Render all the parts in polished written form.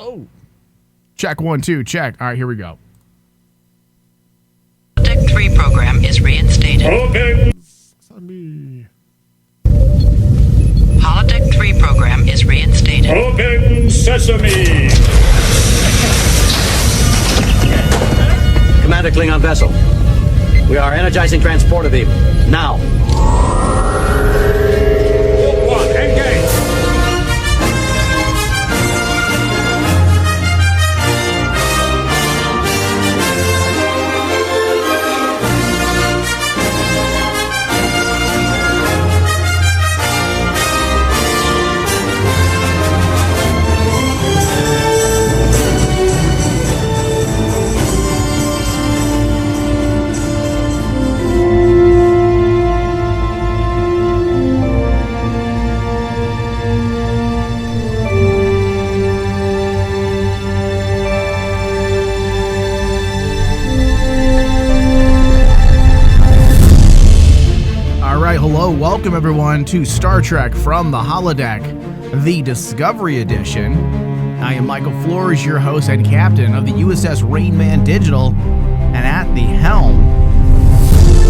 Oh. Check 1, 2, check. All right, here we go. Holodeck 3 program is reinstated. Okay. Holodeck 3 program is reinstated. Open sesame. Commander Klingon vessel. We are energizing transporter beam. Now. One, engage. Hello, welcome everyone to Star Trek from the Holodeck, the Discovery Edition. I am Michael Flores, your host and captain of the USS Rain Man Digital, and at the helm,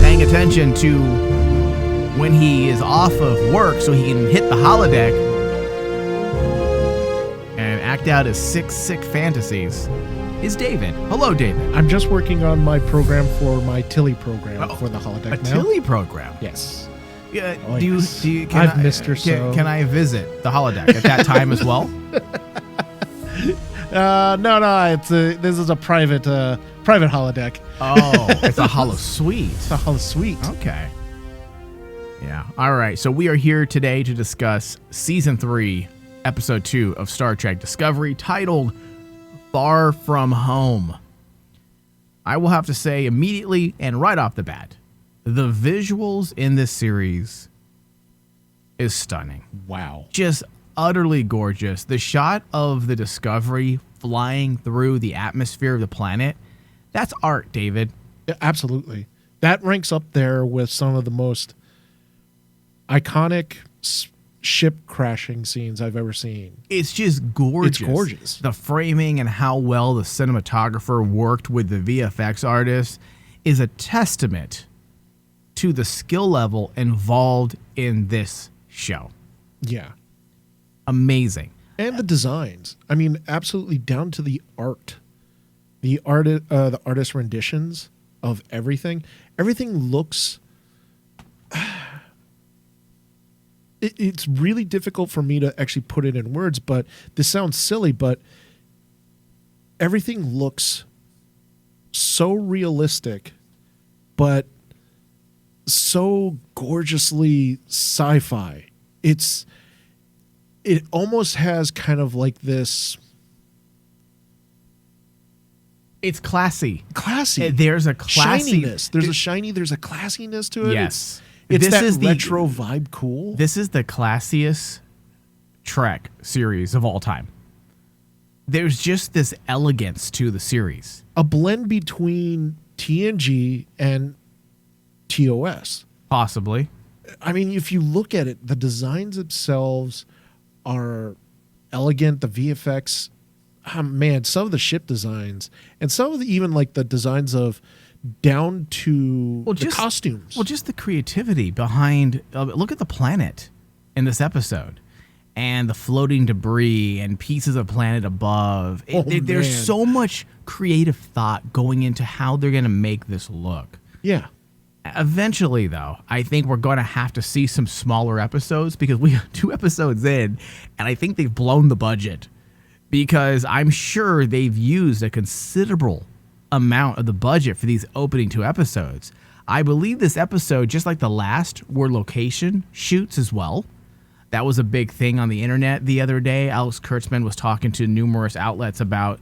paying attention to when he is off of work so he can hit the holodeck and act out his sick fantasies, is David. Hello, David. I'm just working on my program for my Tilly program for the holodeck. A Tilly program? Yes. Yeah. Oh, do yes. you? I've missed her so. Can I visit the holodeck at that time as well? No. This is a private holodeck. Oh, it's a holo suite. It's a holo suite. Okay. Yeah. All right. So we are here today to discuss Season 3, Episode 2 of Star Trek Discovery, titled Far From Home. I will have to say immediately and right off the bat, the visuals in this series is stunning. Wow. Just utterly gorgeous. The shot of the Discovery flying through the atmosphere of the planet, that's art, David. Yeah, absolutely. That ranks up there with some of the most iconic ship crashing scenes I've ever seen. It's just gorgeous. It's gorgeous. The framing and how well the cinematographer worked with the VFX artist is a testament to the skill level involved in this show. Yeah. Amazing. And the designs. I mean, absolutely down to the art. The artist renditions of everything. Everything looks... It's really difficult for me to actually put it in words, but this sounds silly, but everything looks so realistic, but so gorgeously sci-fi. It almost has kind of like this. It's classy. Classy. There's a classy shininess. There's a classiness to it. Yes. It's this that is retro vibe cool. This is the classiest Trek series of all time. There's just this elegance to the series. A blend between TNG and TOS. Possibly. I mean, if you look at it, the designs themselves are elegant. The VFX, man, some of the ship designs and some of the, even like the designs of down to the costumes. Well, just the creativity behind, look at the planet in this episode and the floating debris and pieces of planet above. There's so much creative thought going into how they're going to make this look. Yeah. Eventually, though, I think we're going to have to see some smaller episodes because we are 2 episodes in, and I think they've blown the budget because I'm sure they've used a considerable amount of the budget for these opening 2 episodes. I believe this episode, just like the last, were location shoots as well. That was a big thing on the internet the other day. Alex Kurtzman was talking to numerous outlets about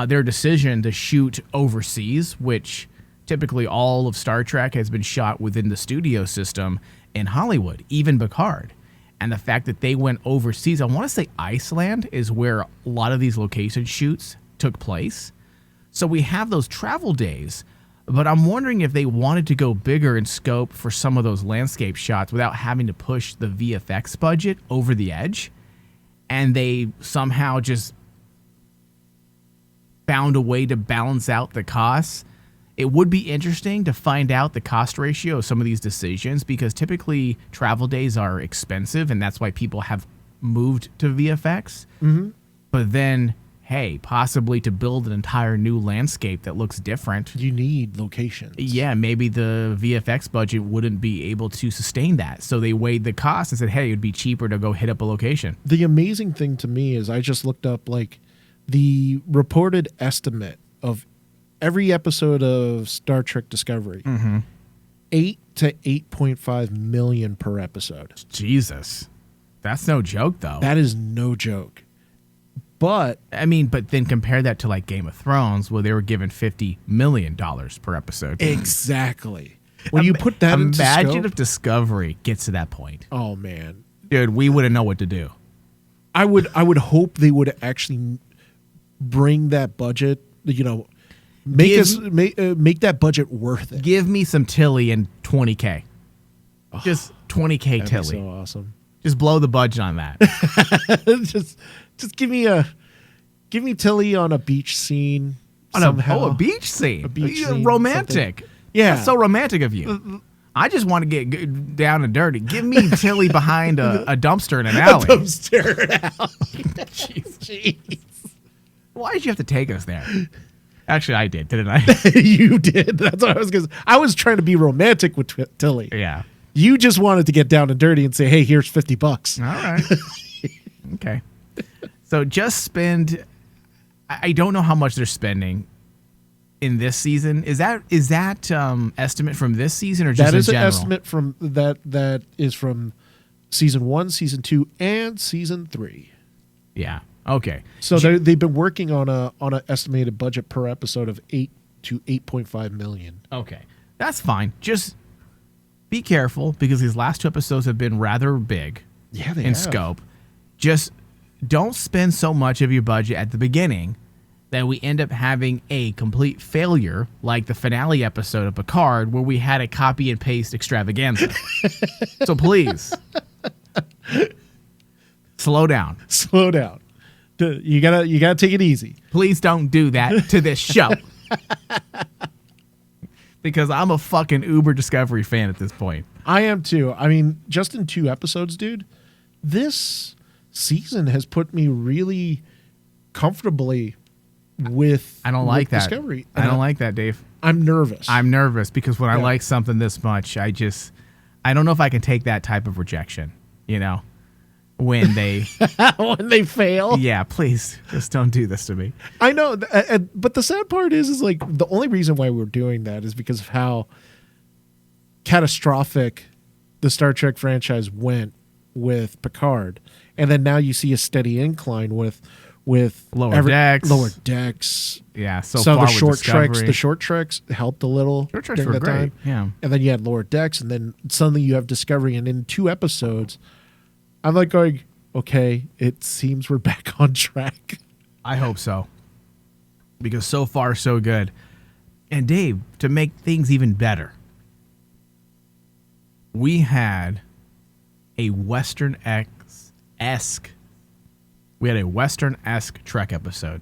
their decision to shoot overseas, which typically all of Star Trek has been shot within the studio system in Hollywood, even Picard. And the fact that they went overseas, I want to say Iceland is where a lot of these location shoots took place. So we have those travel days, but I'm wondering if they wanted to go bigger in scope for some of those landscape shots without having to push the VFX budget over the edge. And they somehow just found a way to balance out the costs. It would be interesting to find out the cost ratio of some of these decisions, because typically travel days are expensive, and that's why people have moved to VFX. Mm-hmm. But then, hey, possibly to build an entire new landscape that looks different, You need locations. yeah, maybe the VFX budget wouldn't be able to sustain that. So they weighed the cost and said, hey, it would be cheaper to go hit up a location. The amazing thing to me is I just looked up like the reported estimate of every episode of Star Trek Discovery. 8 to 8.5 million per episode. Jesus. That's no joke, though. That is no joke. But I mean, but then compare that to like Game of Thrones, where they were given $50 million per episode. exactly. When you put that into Imagine scope, if Discovery gets to that point. oh man. Dude, we wouldn't know what to do. I would hope they would actually bring that budget, make that budget worth it. Give me some Tilly and 20K. Just 20K That'd be Tilly. so awesome. Just blow the budget on that. just give me Tilly on a beach scene somehow. a beach scene. A beach You're scene, romantic. something. Yeah. That's so romantic of you. I just want to get down and dirty. Give me Tilly behind a dumpster in an alley. Jeez. Why did you have to take us there? Actually, I did, didn't I? You did. That's what I was going to say. I was trying to be romantic with Tilly. Yeah. You just wanted to get down and dirty and say, hey, here's $50. All right. Okay. So just spend. I don't know how much they're spending in this season. Is that estimate from this season or just That is in an general? estimate from that is from season 1, season 2, and season 3. Yeah. Okay. So they've been working on an estimated budget per episode of 8 to 8.5 million. Okay. That's fine. Just be careful, because these last 2 episodes have been rather big Yeah, they in have. scope. Just don't spend so much of your budget at the beginning that we end up having a complete failure like the finale episode of Picard, where we had a copy and paste extravaganza. So please, slow down. Slow down. You gotta take it easy. Please don't do that to this show. Because I'm a fucking Uber Discovery fan at this point. I am too. I mean, just in 2 episodes, dude, this season has put me really comfortably with I don't like that. Discovery. I don't like that, Dave. I'm nervous. I'm nervous because when I Yeah. like something this much, I don't know if I can take that type of rejection, when they, when they fail. yeah, please just don't do this to me. I know, but the sad part is like the only reason why we're doing that is because of how catastrophic the Star Trek franchise went with Picard, and then now you see a steady incline with Lower Decks. Yeah, so some far of the with Discovery. the short treks helped a little Short treks during were that great, time. yeah. And then you had Lower Decks, and then suddenly you have Discovery, and in 2 episodes, I'm like going, okay, it seems we're back on track. I hope so. Because so far, so good. And Dave, to make things even better, we had a Western-esque Trek episode.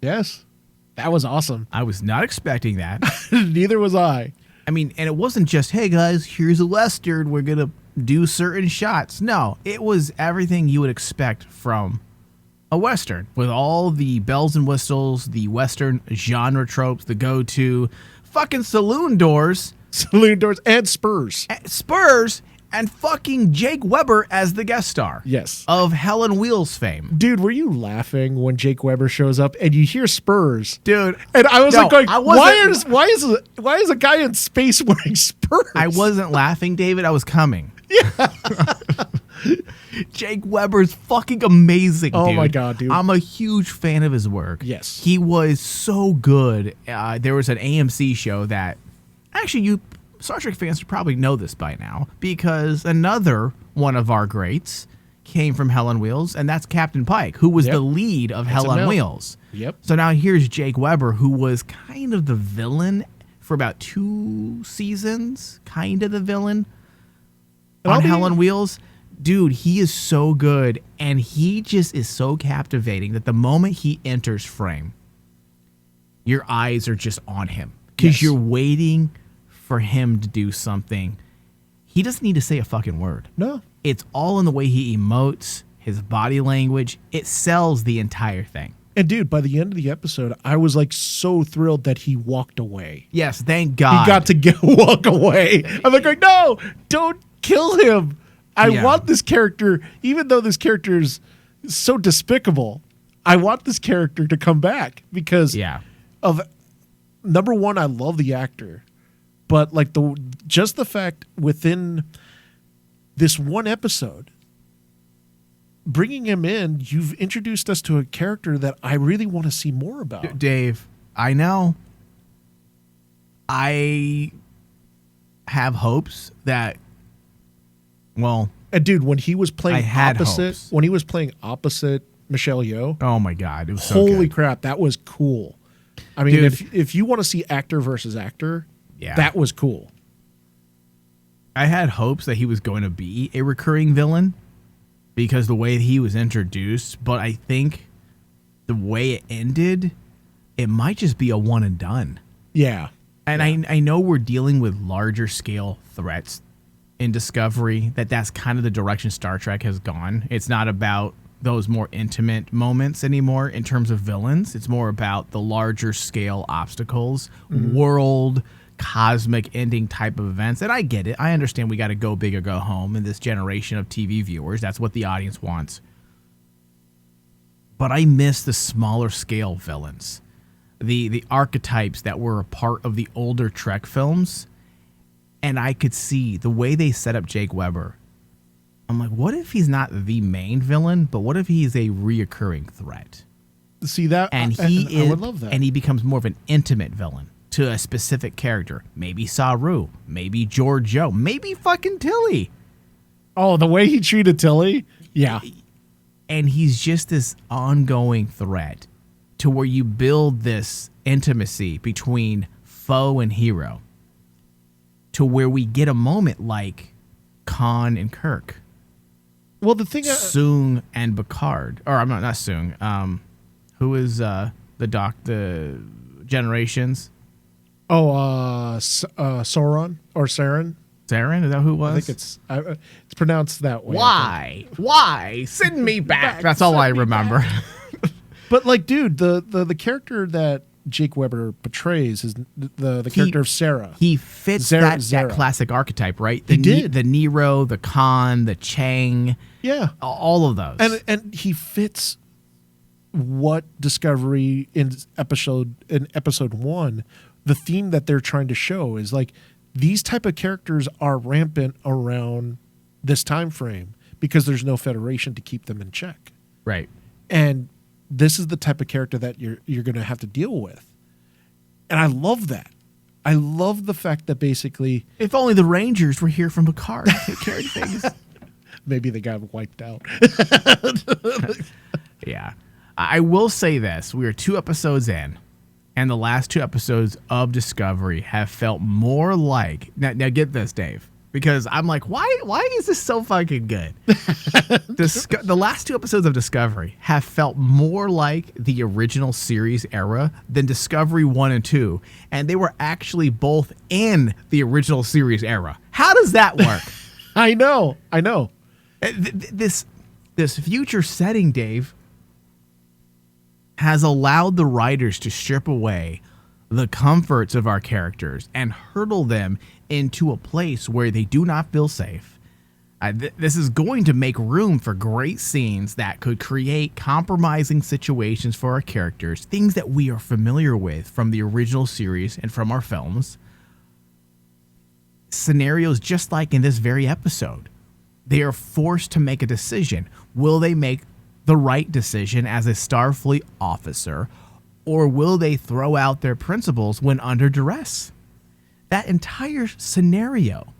Yes, that was awesome. I was not expecting that. Neither was I. I mean, and it wasn't just, hey guys, here's a Western, we're going to do certain shots. No, it was everything you would expect from a Western, with all the bells and whistles, the Western genre tropes, the go-to fucking saloon doors, Saloon doors and Spurs. Spurs, and fucking Jake Weber as the guest star. Yes. Of Helen Wheels fame. Dude, were you laughing when Jake Weber shows up and you hear Spurs? Dude. And I was No, like going, I wasn't- why is a guy in space wearing Spurs? I wasn't laughing, David. I was coming. Yeah. Jake Weber's fucking amazing, dude. Oh my God, dude. I'm a huge fan of his work. Yes. He was so good. There was an AMC show that, actually, you Star Trek fans should probably know this by now, because another one of our greats came from Helen Wheels, and that's Captain Pike, who was the lead of Helen Mel. Wheels. Yep. So now here's Jake Weber, who was kind of the villain for about 2 seasons, kind of the villain on Helen Wheels. Dude, he is so good, and he just is so captivating that the moment he enters frame, your eyes are just on him because Yes. you're waiting for him to do something. He doesn't need to say a fucking word. No. It's all in the way he emotes, his body language. It sells the entire thing. And dude, by the end of the episode, I was like so thrilled that he walked away. Yes, thank God. He got to walk away. I'm like, no, don't kill him. I Yeah. want this character, even though this character is so despicable, I want this character to come back because Yeah. of number one, I love the actor, but like just the fact within this one episode, bringing him in, you've introduced us to a character that I really want to see more about. Dave, I know. I have hopes that, well, And dude, when he was I playing had opposite, hopes. when he was playing opposite Michelle Yeoh, oh my God, it was so holy good. crap, that was cool. I mean, Dude. if you want to see actor versus actor, Yeah. that was cool. I had hopes that he was going to be a recurring villain because the way he was introduced, but I think the way it ended, it might just be a one and done. Yeah. And I know we're dealing with larger scale threats in Discovery, that's kind of the direction Star Trek has gone. It's not about those more intimate moments anymore in terms of villains. It's more about the larger scale obstacles, world, cosmic ending type of events. And I get it. I understand we got to go big or go home in this generation of TV viewers. That's what the audience wants. But I miss the smaller scale villains, the archetypes that were a part of the older Trek films. And I could see the way they set up Jake Weber. I'm like, what if he's not the main villain, but what if he's a reoccurring threat? See that? And I would love that. And he becomes more of an intimate villain to a specific character. Maybe Saru, maybe Giorgio, maybe fucking Tilly. Oh, the way he treated Tilly? Yeah. And he's just this ongoing threat to where you build this intimacy between foe and hero to where we get a moment like Khan and Kirk, Well, the thing Soong and Picard, or I'm not Soong. Who is the Generations? Sauron or Saren. Saren? Is that who it was? I think it's pronounced that way. Why? Send me back. That's all I remember. But like, dude, the character that Jake Weber portrays is the character of Sarah. He fits Zara. that classic archetype, right? He did. The Nero, the Khan, the Chang, Yeah. all of those. And he fits what Discovery in episode 1, the theme that they're trying to show is like these type of characters are rampant around this time frame because there's no Federation to keep them in check. Right. And this is the type of character that you're going to have to deal with. And I love that. I love the fact that basically If only the Rangers were here from Picard to take care of things. maybe they got wiped out. Yeah. I will say this. We are 2 episodes in, and the last 2 episodes of Discovery have felt more like... Now get this, Dave, because I'm like, why is this so fucking good? The last 2 episodes of Discovery have felt more like the original series era than Discovery 1 and 2, and they were actually both in the original series era. How does that work? I know. This future setting, Dave, has allowed the writers to strip away the comforts of our characters and hurtle them into a place where they do not feel safe. This is going to make room for great scenes that could create compromising situations for our characters, things that we are familiar with from the original series and from our films. Scenarios just like in this very episode. They are forced to make a decision. Will they make the right decision as a Starfleet officer, or will they throw out their principles when under duress? That entire scenario,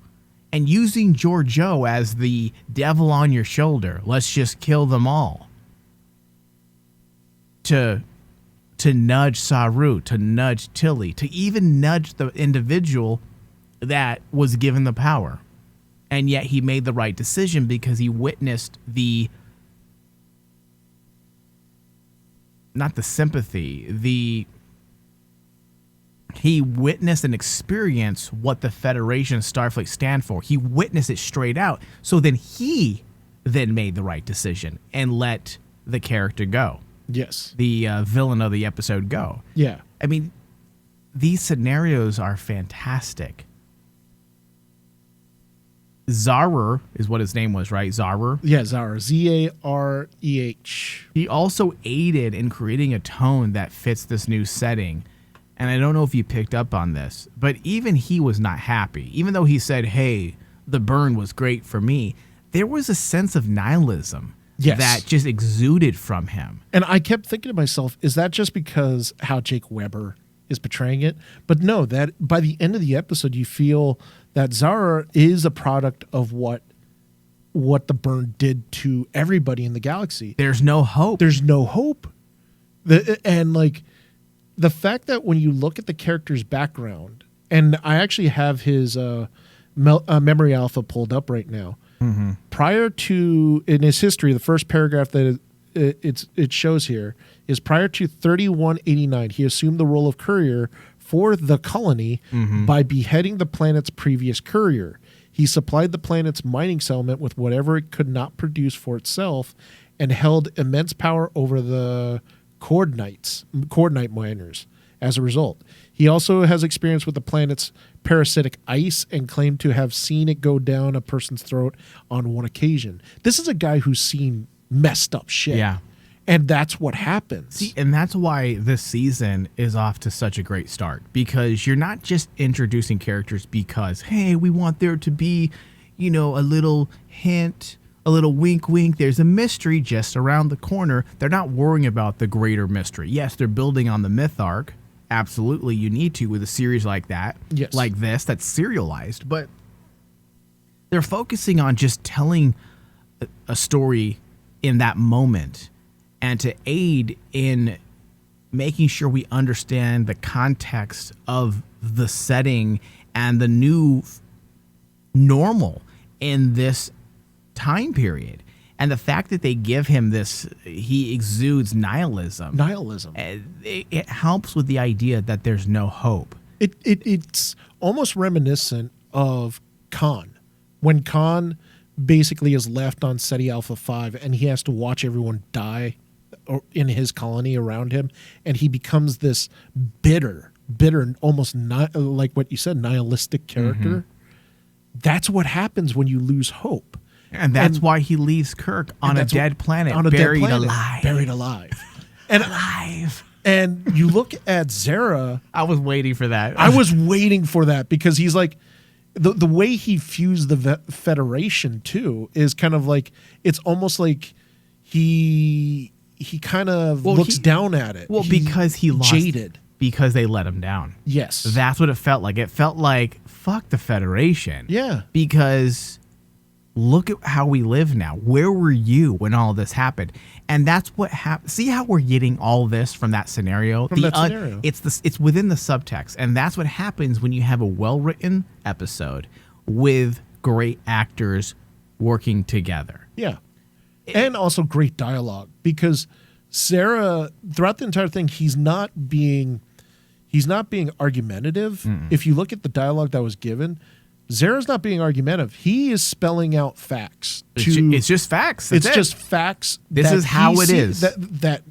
and using Giorgio as the devil on your shoulder, let's just kill them all, to nudge Saru, to nudge Tilly, to even nudge the individual that was given the power. And yet he made the right decision because he witnessed not the sympathy, He witnessed and experienced what the Federation and Starfleet stand for. He witnessed it straight out. So then he then made the right decision and let the character go. Yes. The villain of the episode go. Yeah. I mean, these scenarios are fantastic. Zarer is what his name was, right? Zarer? Yeah, Zareh. Zareh. He also aided in creating a tone that fits this new setting. And I don't know if you picked up on this, but even he was not happy. Even though he said, hey, the burn was great for me, there was a sense of nihilism that just exuded from him. And I kept thinking to myself, is that just because how Jake Weber is portraying it? But no, that by the end of the episode, you feel that Zareh is a product of what the burn did to everybody in the galaxy. There's no hope. There's no hope. And like the fact that when you look at the character's background, and I actually have his memory alpha pulled up right now. Mm-hmm. Prior to, in his history, the first paragraph that it shows here is prior to 3189, he assumed the role of courier for the colony by beheading the planet's previous courier. He supplied the planet's mining settlement with whatever it could not produce for itself and held immense power over the coordinate miners as a result. He also has experience with the planet's parasitic ice and claimed to have seen it go down a person's throat on one occasion. This is a guy who's seen messed up shit. Yeah. And that's what happens. See, and that's why this season is off to such a great start, because you're not just introducing characters because, hey, we want there to be, a little hint, a little wink, wink. There's a mystery just around the corner. They're not worrying about the greater mystery. Yes, they're building on the myth arc. Absolutely, you need to with a series like that, like this, that's serialized. But they're focusing on just telling a story in that moment, and to aid in making sure we understand the context of the setting and the new normal in this time period. And the fact that they give him this, he exudes nihilism. It helps with the idea that there's no hope. It's almost reminiscent of Khan. When Khan basically is left on SETI Alpha 5 and he has to watch everyone die in his colony around him, and he becomes this bitter, almost not like what you said, nihilistic character. That's what happens when you lose hope. And that's why he leaves Kirk on a dead planet, buried alive. And alive. And you look at Zareh. I was waiting for that. I was waiting for that because he's like, the way he fused the Federation too is kind of like, it's almost like he kind of looks down at it. Well, because he lost. Jaded. Because they let him down. Yes. That's what it felt like. It felt like, fuck the Federation. Yeah. Because look at how we live now. Where were you when all this happened? And that's what happened. See how we're getting all this from that scenario? Scenario. It's within the subtext. And that's what happens when you have a well-written episode with great actors working together. Yeah. And also great dialogue, because Zareh, throughout the entire thing, he's not being argumentative. If you look at the dialogue that was given, Zareh's not being argumentative. He is spelling out facts. It's just facts. That's just facts. This is how it is. That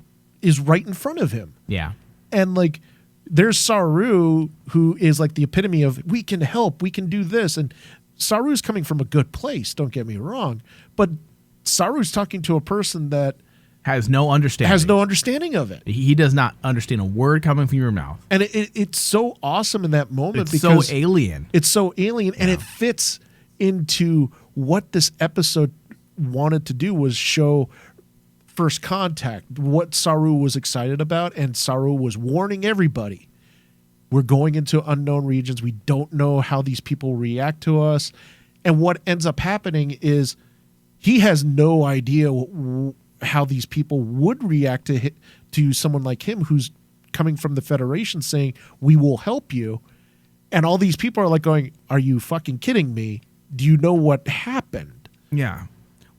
is right in front of him. Yeah. And like, there's Saru, who is like the epitome of, we can help, we can do this. And Saru's coming from a good place, don't get me wrong. But Saru's talking to a person that has no understanding of it. He does not understand a word coming from your mouth. And it's so awesome in that moment. It's because so alien. It's so alien, and it fits into what this episode wanted to do, was show first contact, what Saru was excited about, and Saru was warning everybody. We're going into unknown regions. We don't know how these people react to us. And what ends up happening is he has no idea how these people would react to someone like him, who's coming from the Federation saying, we will help you. And all these people are like going, are you fucking kidding me? Do you know what happened? Yeah.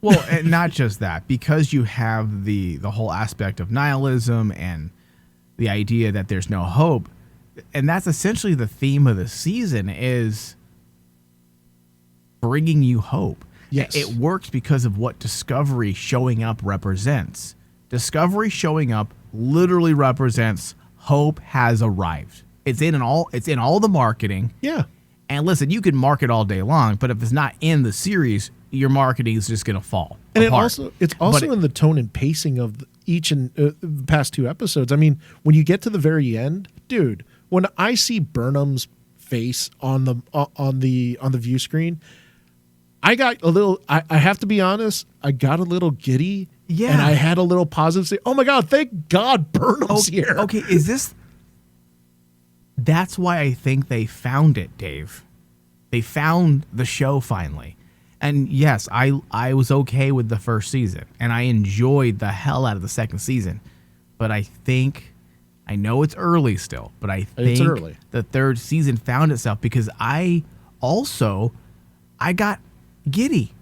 Well, and not just that, because you have the whole aspect of nihilism and the idea that there's no hope. and that's essentially the theme of the season, is bringing you hope. Yes. It works because of what Discovery showing up represents. Discovery showing up literally represents hope has arrived. It's in all the marketing. Yeah. And listen, you can market all day long, but if it's not in the series, your marketing is just going to fall And apart. it's also in the tone and pacing of each and the past 2 episodes. I mean, when you get to the very end, dude, when I see Burnham's face on the view screen, I got a little. I have to be honest. I got a little giddy. Yeah. And I had a little positive say, "Oh my God, thank God Burnham's here." Okay, is this... That's why I think they found it, Dave. They found the show finally. And yes, I was okay with the first season, and I enjoyed the hell out of the second season. But I think, I know it's early still, but I think It's early. the third season found itself, because I got giddy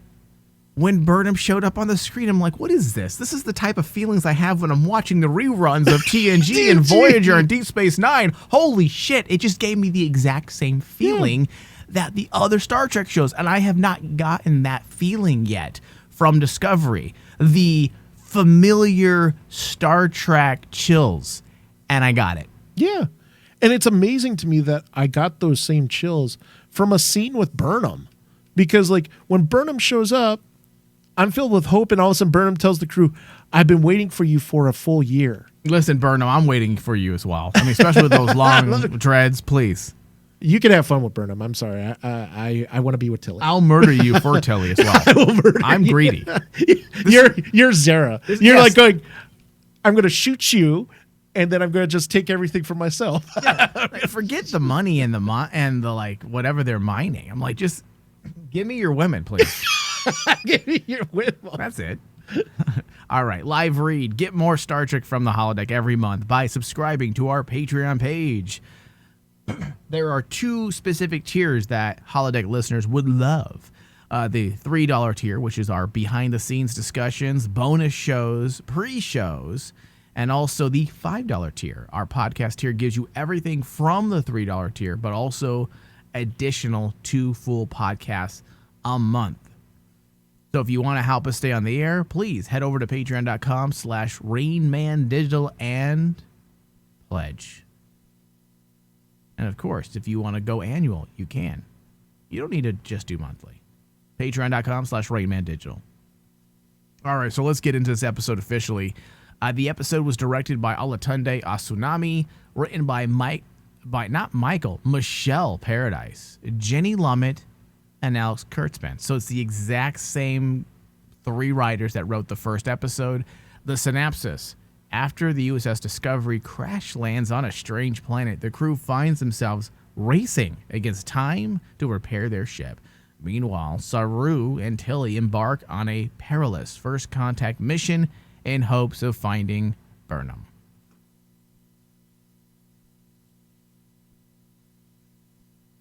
when Burnham showed up on the screen. I'm like, what is this? This is the type of feelings I have when I'm watching the reruns of TNG and Voyager and Deep Space Nine. Holy shit, it just gave me the exact same feeling that the other Star Trek shows, and I have not gotten that feeling yet from Discovery. The familiar Star Trek chills, and I got it. Yeah. And it's amazing to me that I got those same chills from a scene with Burnham. Because, like, when Burnham shows up, I'm filled with hope, and all of a sudden Burnham tells the crew, "I've been waiting for you for a full year." Listen, Burnham, I'm waiting for you as well. I mean, especially with those long dreads, please. You can have fun with Burnham. I'm sorry. I want to be with Tilly. I'll murder you for Tilly as well. I'm greedy. You're Zara. You're yes. like going, "I'm going to shoot you, and then I'm going to just take everything for myself." Forget the money and the like whatever they're mining. I'm like, just give me your women, please. Give me your windmill. That's it. All right, live read. Get more Star Trek from the Holodeck every month by subscribing to our Patreon page. There are 2 specific tiers that Holodeck listeners would love. The $3 tier, which is our behind-the-scenes discussions, bonus shows, pre-shows, and also the $5 tier. Our podcast tier gives you everything from the $3 tier, but also additional 2 full podcasts a month. So if you want to help us stay on the air, please head over to patreon.com/RainmanDigital and pledge. And of course, if you want to go annual, you can. You don't need to just do monthly. Patreon.com/RainmanDigital. All right, so let's get into this episode officially. The episode was directed by Olatunde Asunami, written by Michelle Paradise, Jenny Lumet, and Alex Kurtzman. So it's the exact same 3 writers that wrote the first episode. The synopsis: after the USS Discovery crash lands on a strange planet, the crew finds themselves racing against time to repair their ship. Meanwhile, Saru and Tilly embark on a perilous first contact mission in hopes of finding Burnham.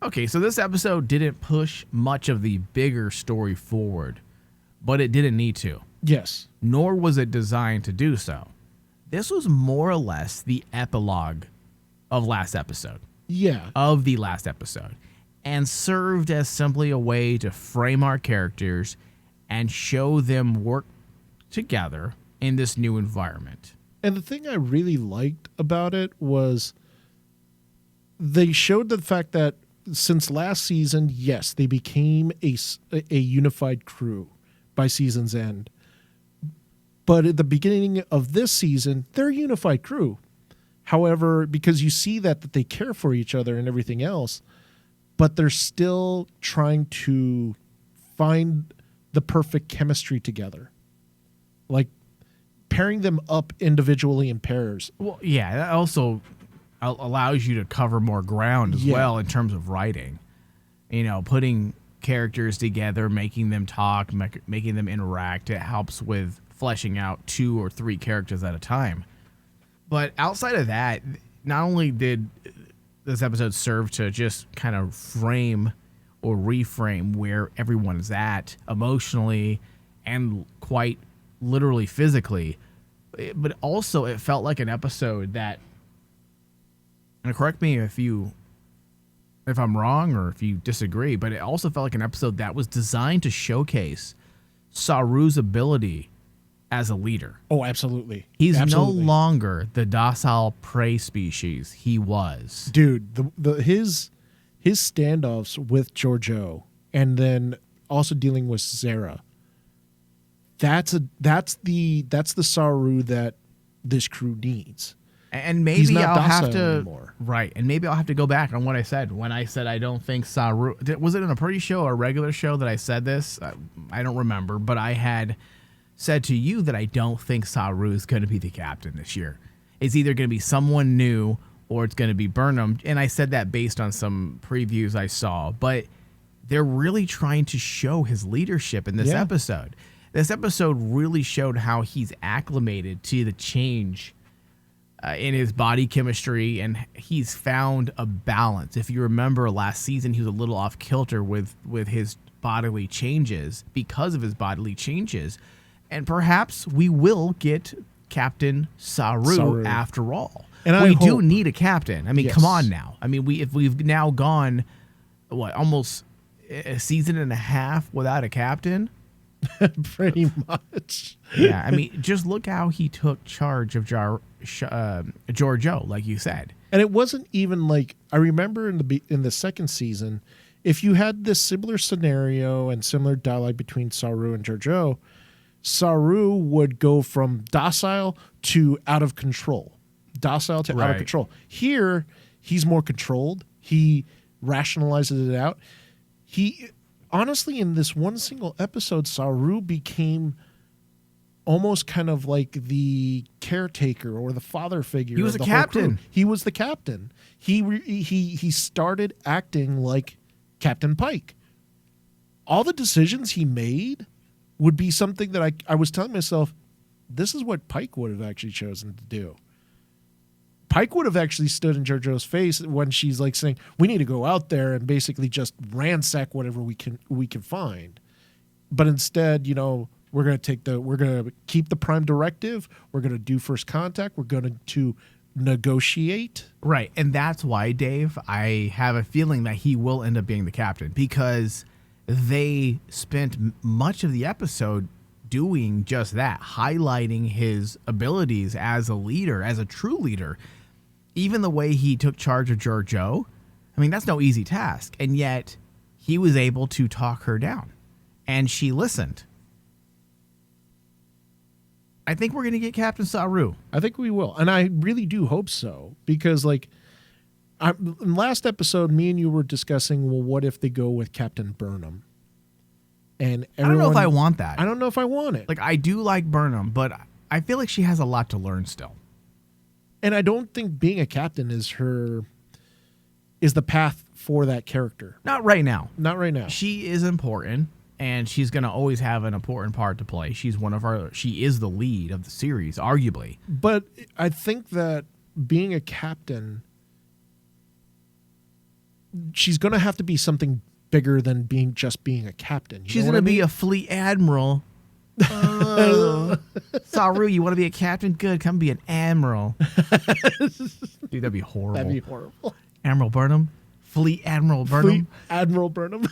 Okay, so this episode didn't push much of the bigger story forward, but it didn't need to. Yes. Nor was it designed to do so. This was more or less the epilogue of the last episode, and served as simply a way to frame our characters and show them work together in this new environment. And the thing I really liked about it was they showed the fact that since last season, yes, they became a unified crew by season's end. But at the beginning of this season, they're a unified crew. However, because you see that they care for each other and everything else, but they're still trying to find the perfect chemistry together. Like pairing them up individually in pairs. Well, yeah, that also allows you to cover more ground as well in terms of writing. You know, putting characters together, making them talk, making them interact. It helps with fleshing out 2 or 3 characters at a time. But outside of that, not only did this episode serve to just kind of frame or reframe where everyone is at emotionally and quite literally physically, but also it felt like an episode that and correct me if I'm wrong or if you disagree, but it also felt like an episode that was designed to showcase Saru's ability as a leader. Oh, absolutely. He's Absolutely. no longer the docile prey species he was. Dude, his standoffs with Giorgio and then also dealing with Zara. That's the Saru that this crew needs. And He's maybe not I'll have docile to anymore. right, and maybe I'll have to go back on what I said when I said I don't think Saru. Was it in a pre-show or a regular show that I said this? I don't remember, but I had said to you that I don't think Saru is going to be the captain this year. It's either going to be someone new or it's going to be Burnham, and I said that based on some previews I saw. But they're really trying to show his leadership in this episode. This episode really showed how he's acclimated to the change in his body chemistry, and he's found a balance. If you remember last season, he was a little off kilter with his bodily changes because of his bodily changes. And perhaps we will get Captain Saru after all. And we I do hope. need a captain. I mean, Yes. come on now. I mean, if we've now gone, almost a season and a half without a captain. Pretty much. Yeah, I mean, just look how he took charge of Giorgio, like you said. And it wasn't even like, I remember in the second season, if you had this similar scenario and similar dialogue between Saru and Giorgio, Saru would go from docile to out of control. Docile to out of control. Here, he's more controlled. He rationalizes it out. He honestly, in this one single episode, Saru became almost kind of like the caretaker or the father figure. He was of a the whole captain. crew. He was the captain. He started acting like Captain Pike. All the decisions he made would be something that I was telling myself, this is what Pike would have actually chosen to do. Pike would have actually stood in Giorgio's face when she's like saying, we need to go out there and basically just ransack whatever we can find. But instead, we're going to keep the prime directive. We're going to do first contact. We're going to negotiate. Right. And that's why, Dave, I have a feeling that he will end up being the captain, because they spent much of the episode doing just that, highlighting his abilities as a leader, as a true leader. Even the way he took charge of Giorgio, I mean, that's no easy task. And yet he was able to talk her down, and she listened. I think we're going to get Captain Saru. I think we will. And I really do hope so, because in last episode, me and you were discussing, well, what if they go with Captain Burnham? And I don't know if I want that. I don't know if I want it. Like, I do like Burnham, but I feel like she has a lot to learn still. And I don't think being a captain is the path for that character. Not right now. Not right now. She is important, and she's going to always have an important part to play. She is the lead of the series, arguably. But I think that being a captain, she's going to have to be something bigger than being a captain. She's going to be a fleet admiral. Saru, you want to be a captain? Good, come be an admiral. Dude, that'd be horrible. That'd be horrible. Admiral Burnham? Fleet Admiral Burnham? Fleet Admiral Burnham.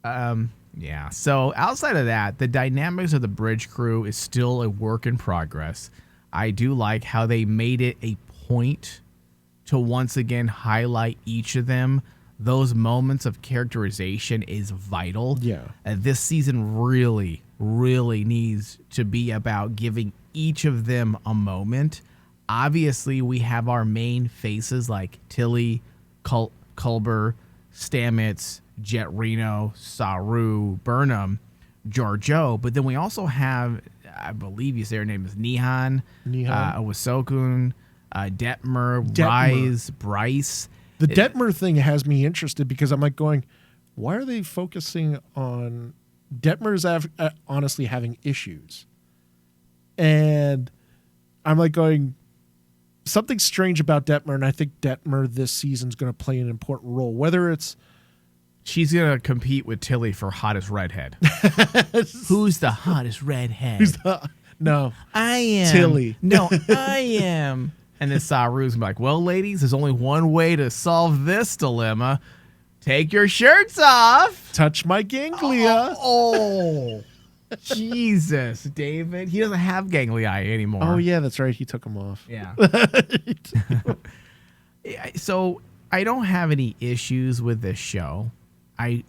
Yeah, so outside of that, the dynamics of the bridge crew is still a work in progress. I do like how they made it a point to once again highlight each of them. Those moments of characterization is vital. Yeah. This season really, really needs to be about giving each of them a moment. Obviously, we have our main faces like Tilly, Culber, Stamets, Jet Reno, Saru, Burnham, Giorgio, but then we also have, I believe you say her name is Nihan. Owasokun, Detmer, Rise, Bryce. The Detmer thing has me interested, because I'm like going, why are they focusing on Detmer's honestly having issues? And I'm like going, something strange about Detmer, and I think Detmer this season's going to play an important role. Whether it's she's going to compete with Tilly for hottest redhead. Who's the hottest redhead? no, I am. Tilly. No, I am. And then Saru's gonna be like, well, ladies, there's only one way to solve this dilemma. Take your shirts off. Touch my ganglia. Oh, Jesus, David. He doesn't have ganglia anymore. Oh, yeah, that's right. He took them off. Yeah. So I don't have any issues with this show. I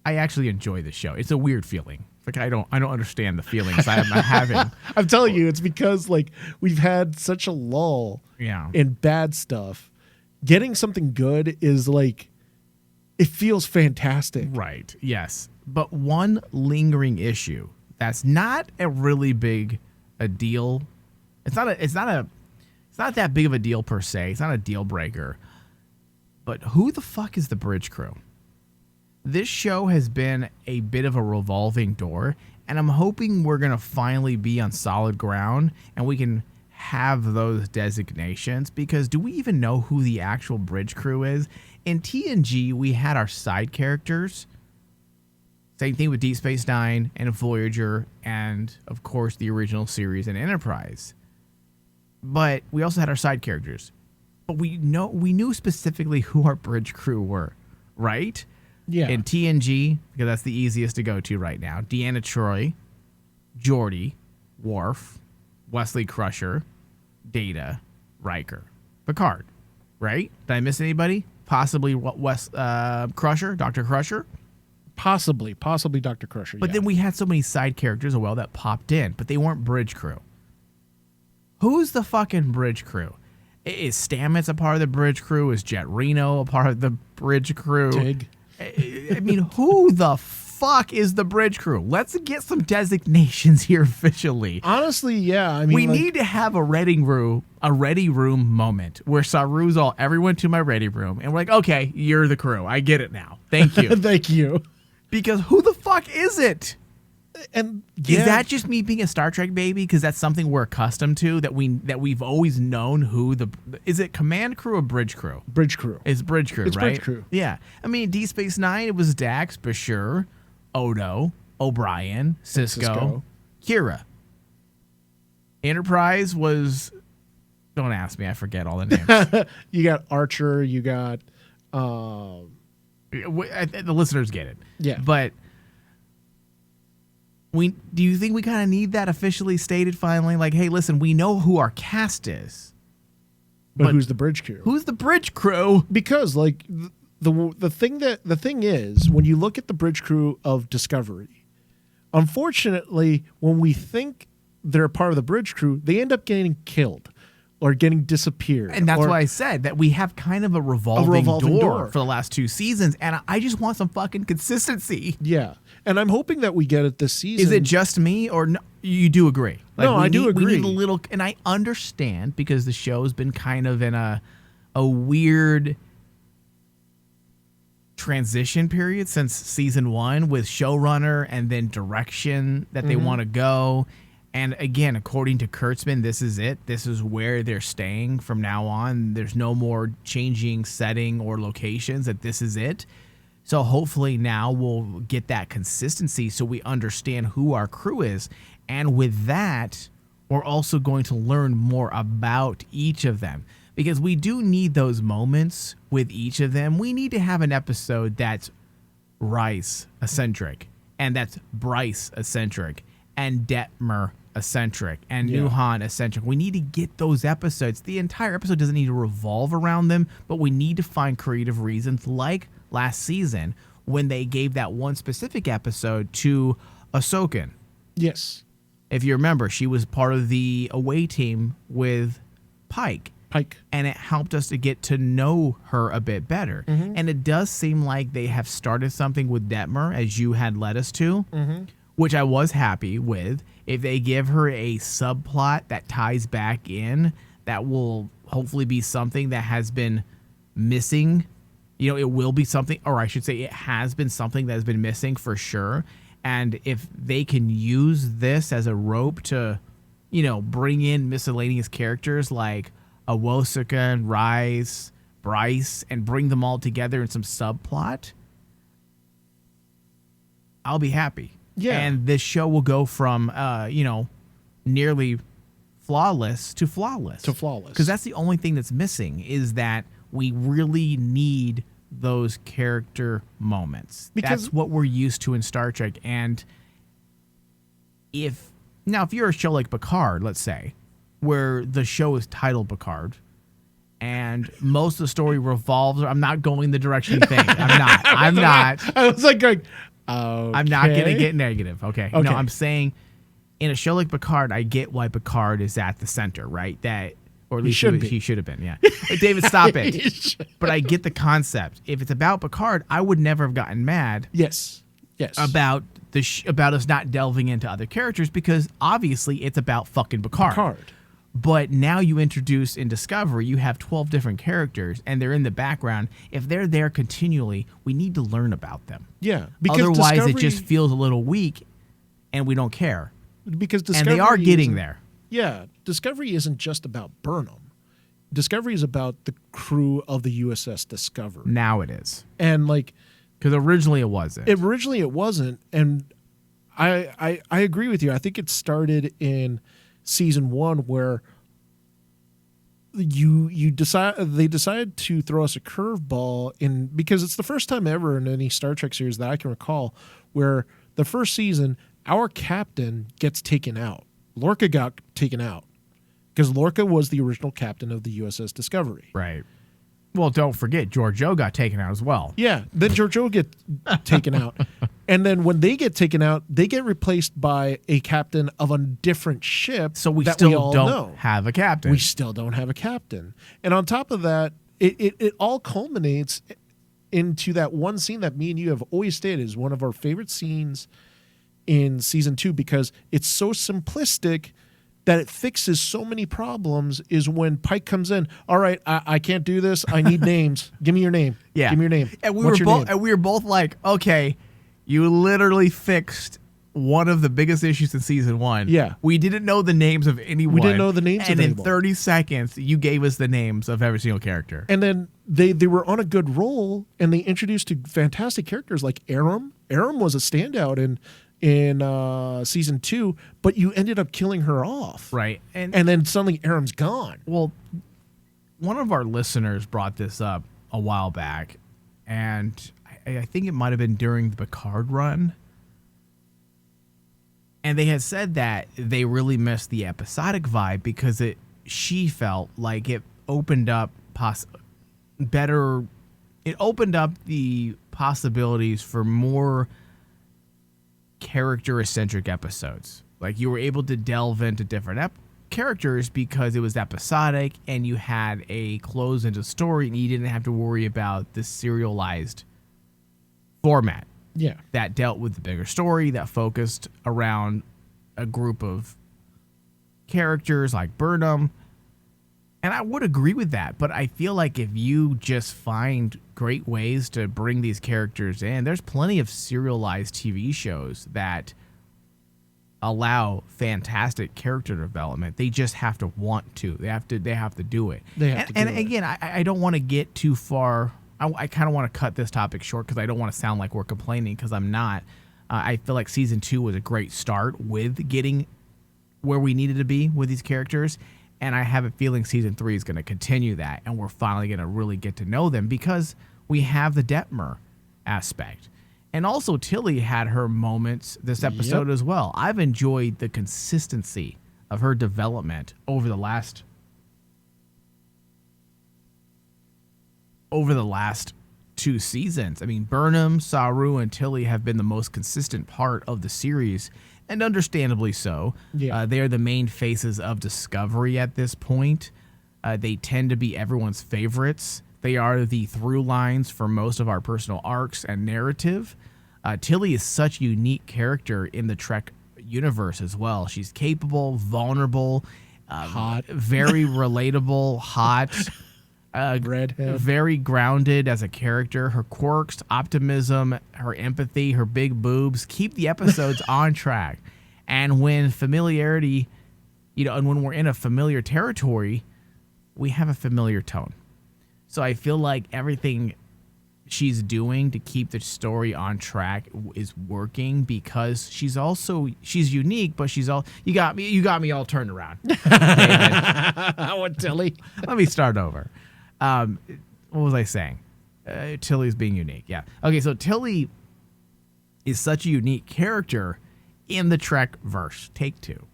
actually enjoy this show. It's a weird feeling. Like I don't understand the feelings I'm having. I'm telling you, it's because like we've had such a lull Yeah. in bad stuff. Getting something good is like, it feels fantastic. Right. Yes. But one lingering issue that's not a really big a deal. It's not that big of a deal per se. It's not a deal breaker. But who the fuck is the bridge crew? This show has been a bit of a revolving door, and I'm hoping we're going to finally be on solid ground and we can have those designations, because do we even know who the actual bridge crew is? In TNG, we had our side characters. Same thing with Deep Space Nine and Voyager and, of course, the original series and Enterprise. But we also had our side characters. But we knew specifically who our bridge crew were, right? Yeah. In TNG, because that's the easiest to go to right now, Deanna Troi, Geordi, Worf, Wesley Crusher, Data, Riker, Picard, right? Did I miss anybody? Possibly Crusher, Dr. Crusher? Possibly Dr. Crusher. But yeah. then we had so many side characters as well that popped in, but they weren't bridge crew. Who's the fucking bridge crew? Is Stamets a part of the bridge crew? Is Jet Reno a part of the bridge crew? Tig. I mean, who the fuck is the bridge crew? Let's get some designations here officially. Honestly, yeah. I mean, We need to have a ready room moment where Saru's all, everyone to my ready room. And we're like, okay, you're the crew. I get it now. Thank you. Thank you. Because who the fuck is it? And Is that just me being a Star Trek baby? Because that's something we're accustomed to, that we've always known who is it command crew or bridge crew? bridge crew? It's bridge crew, It's right? bridge crew. Yeah. I mean, Deep Space Nine, it was Dax, Bashir, Odo, O'Brien, Cisco, Kira. Enterprise was, don't ask me, I forget all the names. You got Archer. You got The listeners get it. Yeah. But do you think we kind of need that officially stated finally? Like, hey, listen, we know who our cast is. but But who's the bridge crew? Who's the bridge crew? Because like the thing is, when you look at the bridge crew of Discovery, unfortunately, when we think they're a part of the bridge crew, they end up getting killed or getting disappeared. And that's why I said that we have kind of a revolving door for the last 2 seasons, and I just want some fucking consistency. Yeah, and I'm hoping that we get it this season. Is it just me, or no, you do agree? No, I do agree. We need a little, and I understand because the show's been kind of in a weird transition period since season 1 with showrunner and then direction that they want to go. And again, according to Kurtzman, this is it. This is where they're staying from now on. There's no more changing setting or locations, that this is it. So hopefully now we'll get that consistency so we understand who our crew is. And with that, we're also going to learn more about each of them, because we do need those moments with each of them. We need to have an episode that's Rice eccentric, and that's Bryce eccentric, and Detmer eccentric, and Nuhan eccentric. We need to get those episodes. The entire episode doesn't need to revolve around them, but we need to find creative reasons, like last season when they gave that one specific episode to Ahsoka. Yes, If you remember, she was part of the away team with Pike. And it helped us to get to know her a bit better. And it does seem like they have started something with Detmer, as you had led us to, which I was happy with. If they give her a subplot that ties back in, that will hopefully be something that has been missing. You know, it will be something, or I should say it has been something that has been missing for sure. And if they can use this as a rope to, you know, bring in miscellaneous characters like Awosika and Bryce, and bring them all together in some subplot, I'll be happy. Yeah. And this show will go from, nearly flawless to flawless. To flawless. Because that's the only thing that's missing is that we really need those character moments. Because- That's what we're used to in Star Trek. And if you're a show like Picard, let's say, where the show is titled Picard, and most of the story revolves. I'm not going the direction you think. I'm not. I was like, going, I'm not going to get negative. Okay. No, I'm saying in a show like Picard, I get why Picard is at the center, right? That, or at least he should have been. Yeah. David, stop it. But I get the concept. If it's about Picard, I would never have gotten mad. Yes. About about us not delving into other characters, because obviously it's about fucking Picard. But now you introduce in Discovery, you have 12 different characters, and they're in the background. If they're there continually, we need to learn about them. Yeah. Because otherwise, it just feels a little weak, and we don't care. Because and Discovery they are getting there. Yeah. Discovery isn't just about Burnham. Discovery is about the crew of the USS Discovery. Now it is. And like... Because originally it wasn't. Originally it wasn't, and I agree with you. I think it started in season 1 where they decided to throw us a curveball in, because it's the first time ever in any Star Trek series that I can recall where the first season our captain gets taken out. Lorca got taken out because Lorca was the original captain of the USS Discovery. Right. Well, don't forget, Giorgio got taken out as well. Yeah, then Giorgio get taken out. And then when they get taken out, they get replaced by a captain of a different ship. So we that still all don't know. have a captain. We still don't have a captain. And on top of that, it all culminates into that one scene that me and you have always stated is one of our favorite scenes in season 2 because it's so simplistic that it fixes so many problems, is when Pike comes in. All right, I can't do this. I need names. Give me your name. Yeah. Give me your name. And What's your name? we were both like, okay, you literally fixed one of the biggest issues in season 1. Yeah. We didn't know the names of anyone. We didn't know the names and of in anyone. 30 seconds, you gave us the names of every single character. And then they were on a good roll, and they introduced to fantastic characters like Aram. Aram was a standout in season 2, but you ended up killing her off. Right. And then suddenly Aram's gone. Well, one of our listeners brought this up a while back, and I think it might have been during the Picard run. And they had said that they really missed the episodic vibe because she felt like it opened up it opened up the possibilities for more character-centric episodes. Like, you were able to delve into different characters because it was episodic and you had a close into story and you didn't have to worry about the serialized format. Yeah. That dealt with the bigger story, that focused around a group of characters like Burnham. And I would agree with that, but I feel like if you just find great ways to bring these characters in, there's plenty of serialized TV shows that allow fantastic character development. They just have to want to. They have to do it. And again, I don't want to get too far. I kind of want to cut this topic short because I don't want to sound like we're complaining, because I'm not. I feel like season 2 was a great start with getting where we needed to be with these characters. And I have a feeling season 3 is going to continue that. And we're finally going to really get to know them because we have the Detmer aspect. And also Tilly had her moments this episode as well. I've enjoyed the consistency of her development over the last 2 seasons. I mean, Burnham, Saru, and Tilly have been the most consistent part of the series, and understandably so. Yeah. They are the main faces of Discovery at this point. They tend to be everyone's favorites. They are the through lines for most of our personal arcs and narrative. Tilly is such a unique character in the Trek universe as well. She's capable, vulnerable, hot, very relatable, hot, redhead, very grounded as a character. Her quirks, optimism, her empathy, her big boobs keep the episodes on track. And when familiarity, and when we're in a familiar territory, we have a familiar tone. So I feel like everything she's doing to keep the story on track is working, because she's unique, but she's all you got me all turned around. What, Tilly? Let me start over. What was I saying? Tilly's being unique. Yeah. Okay, so Tilly is such a unique character in the Trek verse. Take two.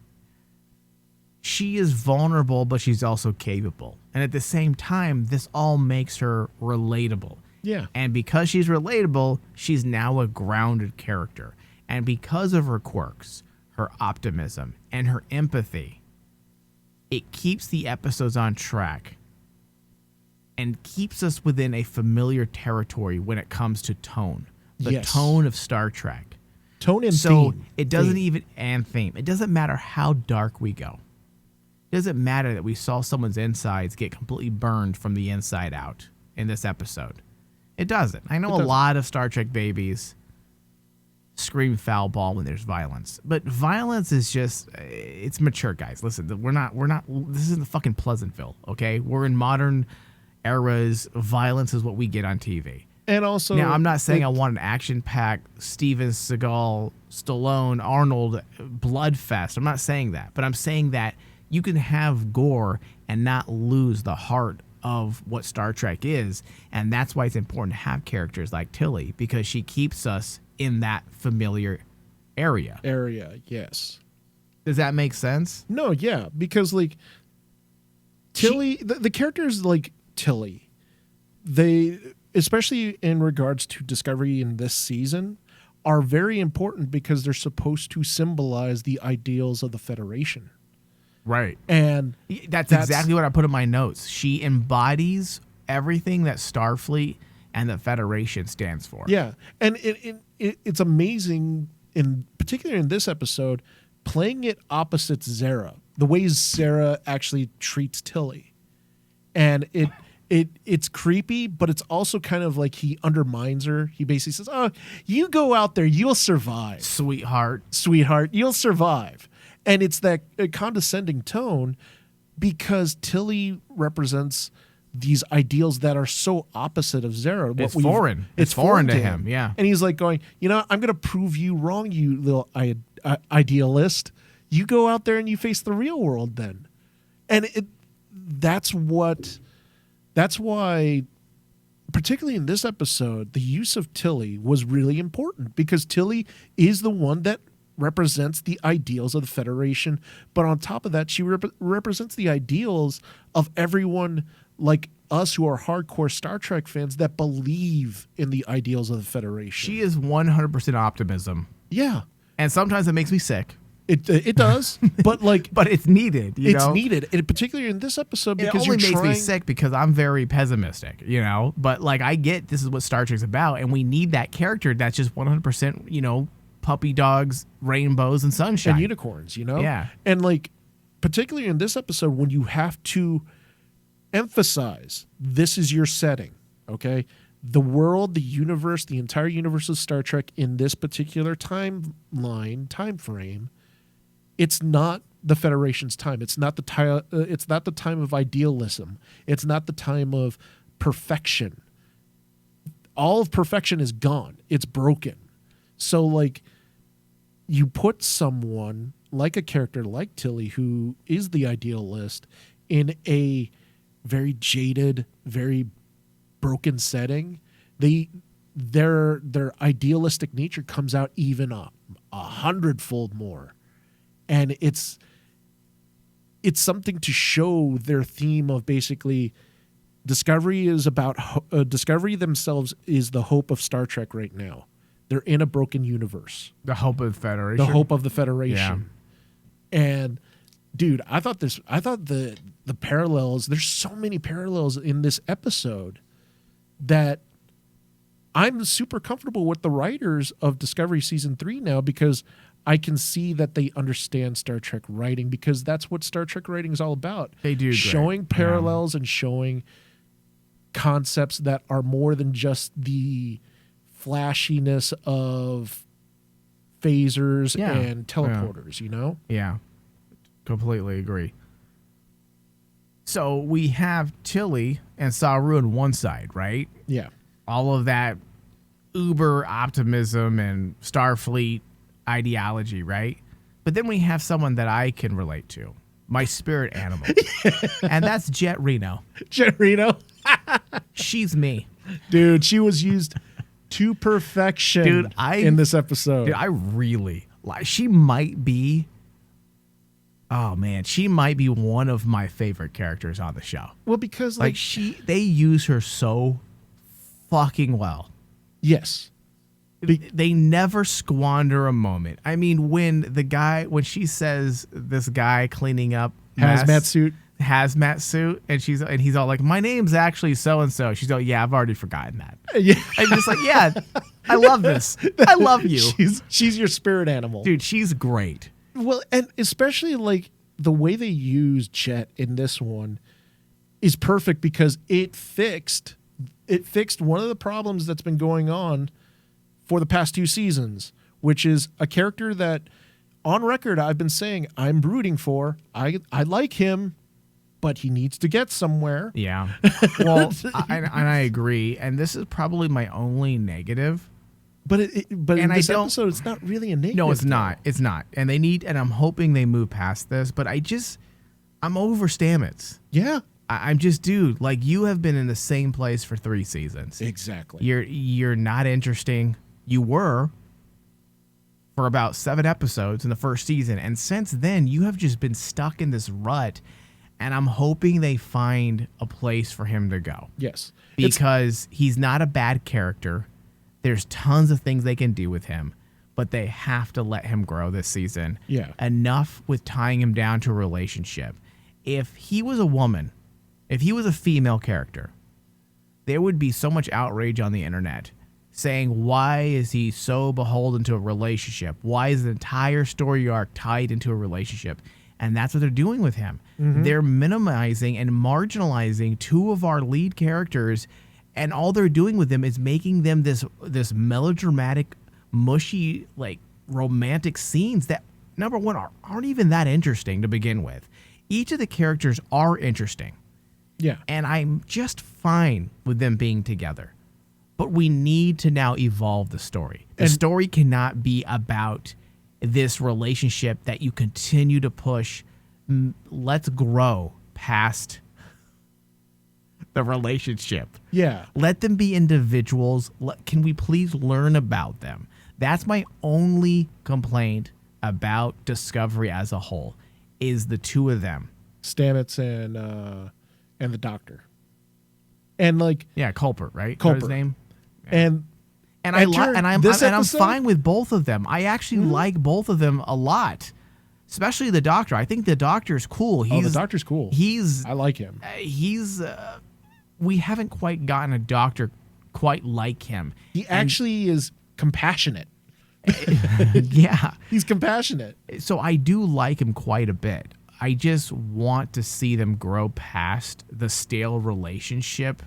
She is vulnerable, but she's also capable. And at the same time, this all makes her relatable. Yeah. And because she's relatable, she's now a grounded character. And because of her quirks, her optimism, and her empathy, it keeps the episodes on track and keeps us within a familiar territory when it comes to tone. The tone of Star Trek. Tone and so theme. It doesn't even, and theme. It doesn't matter how dark we go. It doesn't matter that we saw someone's insides get completely burned from the inside out in this episode. It doesn't. I know a lot of Star Trek babies scream foul ball when there's violence, but violence is just, it's mature, guys. Listen, this isn't fucking Pleasantville, okay? We're in modern eras. Violence is what we get on TV. And also, now, I'm not saying I want an action-packed Steven Seagal, Stallone, Arnold blood fest. I'm not saying that, but I'm saying that you can have gore and not lose the heart of what Star Trek is, and that's why it's important to have characters like Tilly, because she keeps us in that familiar area. Yes. Does that make sense? No, yeah, because like Tilly, the characters like Tilly, they, especially in regards to Discovery in this season, are very important because they're supposed to symbolize the ideals of the Federation. Right. And that's exactly what I put in my notes. She embodies everything that Starfleet and the Federation stands for. Yeah. And it's amazing, in particular in this episode, playing it opposite Zara, the way Zara actually treats Tilly. And it's creepy, but it's also kind of like he undermines her. He basically says, "Oh, you go out there, you'll survive. Sweetheart, you'll survive." And it's that condescending tone because Tilly represents these ideals that are so opposite of Zara. It's foreign. It's foreign to him, yeah. And he's like going, I'm going to prove you wrong, you little idealist. You go out there and you face the real world then. And that's why, particularly in this episode, the use of Tilly was really important because Tilly is the one that represents the ideals of the Federation. But on top of that, she represents the ideals of everyone like us who are hardcore Star Trek fans that believe in the ideals of the Federation. She is 100% optimism. Yeah. And sometimes it makes me sick. It does, but but it's needed. It's needed, and particularly in this episode because it only makes me sick because I'm very pessimistic, But I get this is what Star Trek's about, and we need that character that's just 100%, puppy dogs, rainbows, and sunshine and unicorns, Yeah, and particularly in this episode when you have to emphasize this is your setting, okay? The world, the universe, the entire universe of Star Trek in this particular time frame. It's not the Federation's time. It's not the time. It's not the time of idealism. It's not the time of perfection. All of perfection is gone. It's broken. So, you put someone like a character like Tilly, who is the idealist, in a very jaded, very broken setting. Their idealistic nature comes out even 100-fold more. And it's something to show their theme of basically Discovery is about Discovery themselves is the hope of Star Trek right now. They're in a broken universe. The hope of the Federation. The hope of the Federation. Yeah. And dude, I thought the parallels. There's so many parallels in this episode that I'm super comfortable with the writers of Discovery Season 3 now because I can see that they understand Star Trek writing because that's what Star Trek writing is all about. They do. Showing parallels and showing concepts that are more than just the flashiness of phasers and teleporters, Yeah, completely agree. So we have Tilly and Saru on one side, right? Yeah. all of that uber optimism and Starfleet ideology, right? But then we have someone that I can relate to, my spirit animal, and that's Jet Reno. Jet Reno. She's me. Dude, she was used to perfection in this episode. Dude, I really like. She might be. Oh man, she might be one of my favorite characters on the show. Well, because Like they use her so fucking well. yes, They never squander a moment. I mean, when she says this guy cleaning up hazmat suit. hazmat suit, and he's all like, "My name's actually so and so." She's all, "Yeah, I've already forgotten that." Yeah, I'm just like, "Yeah, I love this. I love you, she's your spirit animal, dude. She's great." Well, and especially like the way they use Jet in this one is perfect because it fixed one of the problems that's been going on for the past 2 seasons, which is a character that on record I've been saying I'm rooting for. I like him, but he needs to get somewhere. Yeah. Well, I agree, and this is probably my only negative. But in And this episode, it's not really a negative. No, it's not. It's not. And I'm hoping they move past this, but I'm over Stamets. Yeah, I'm just, dude, like, you have been in the same place for 3 seasons. exactly. You're not interesting. You were for about 7 episodes in the first season, and since then you have just been stuck in this rut, and I'm hoping they find a place for him to go. Yes, Because he's not a bad character. There's tons of things they can do with him, but they have to let him grow this season. Yeah. Enough with tying him down to a relationship. If he was a woman, if he was a female character, there would be so much outrage on the internet saying, why is he so beholden to a relationship? Why is the entire story arc tied into a relationship? And that's what they're doing with him. They're minimizing and marginalizing 2 of our lead characters, and all they're doing with them is making them this melodramatic, mushy, like, romantic scenes that, number one, aren't even that interesting to begin with. Each of the characters are interesting. yeah. And I'm just fine with them being together. But we need to now evolve the story. The story cannot be about this relationship that you continue to push. Let's grow past the relationship. Yeah. Let them be individuals. Can we please learn about them? That's my only complaint about Discovery as a whole, is the 2 of them. Stamets and the Doctor, and like Yeah, Culper, right? Is that Culper. his name? and I'm fine with both of them. I actually like both of them a lot, especially the Doctor. I think the Doctor's cool. the Doctor's cool. I like him. We haven't quite gotten a Doctor quite like him. He actually is compassionate. Yeah. He's compassionate. So I do like him quite a bit. I just want to see them grow past the stale relationship.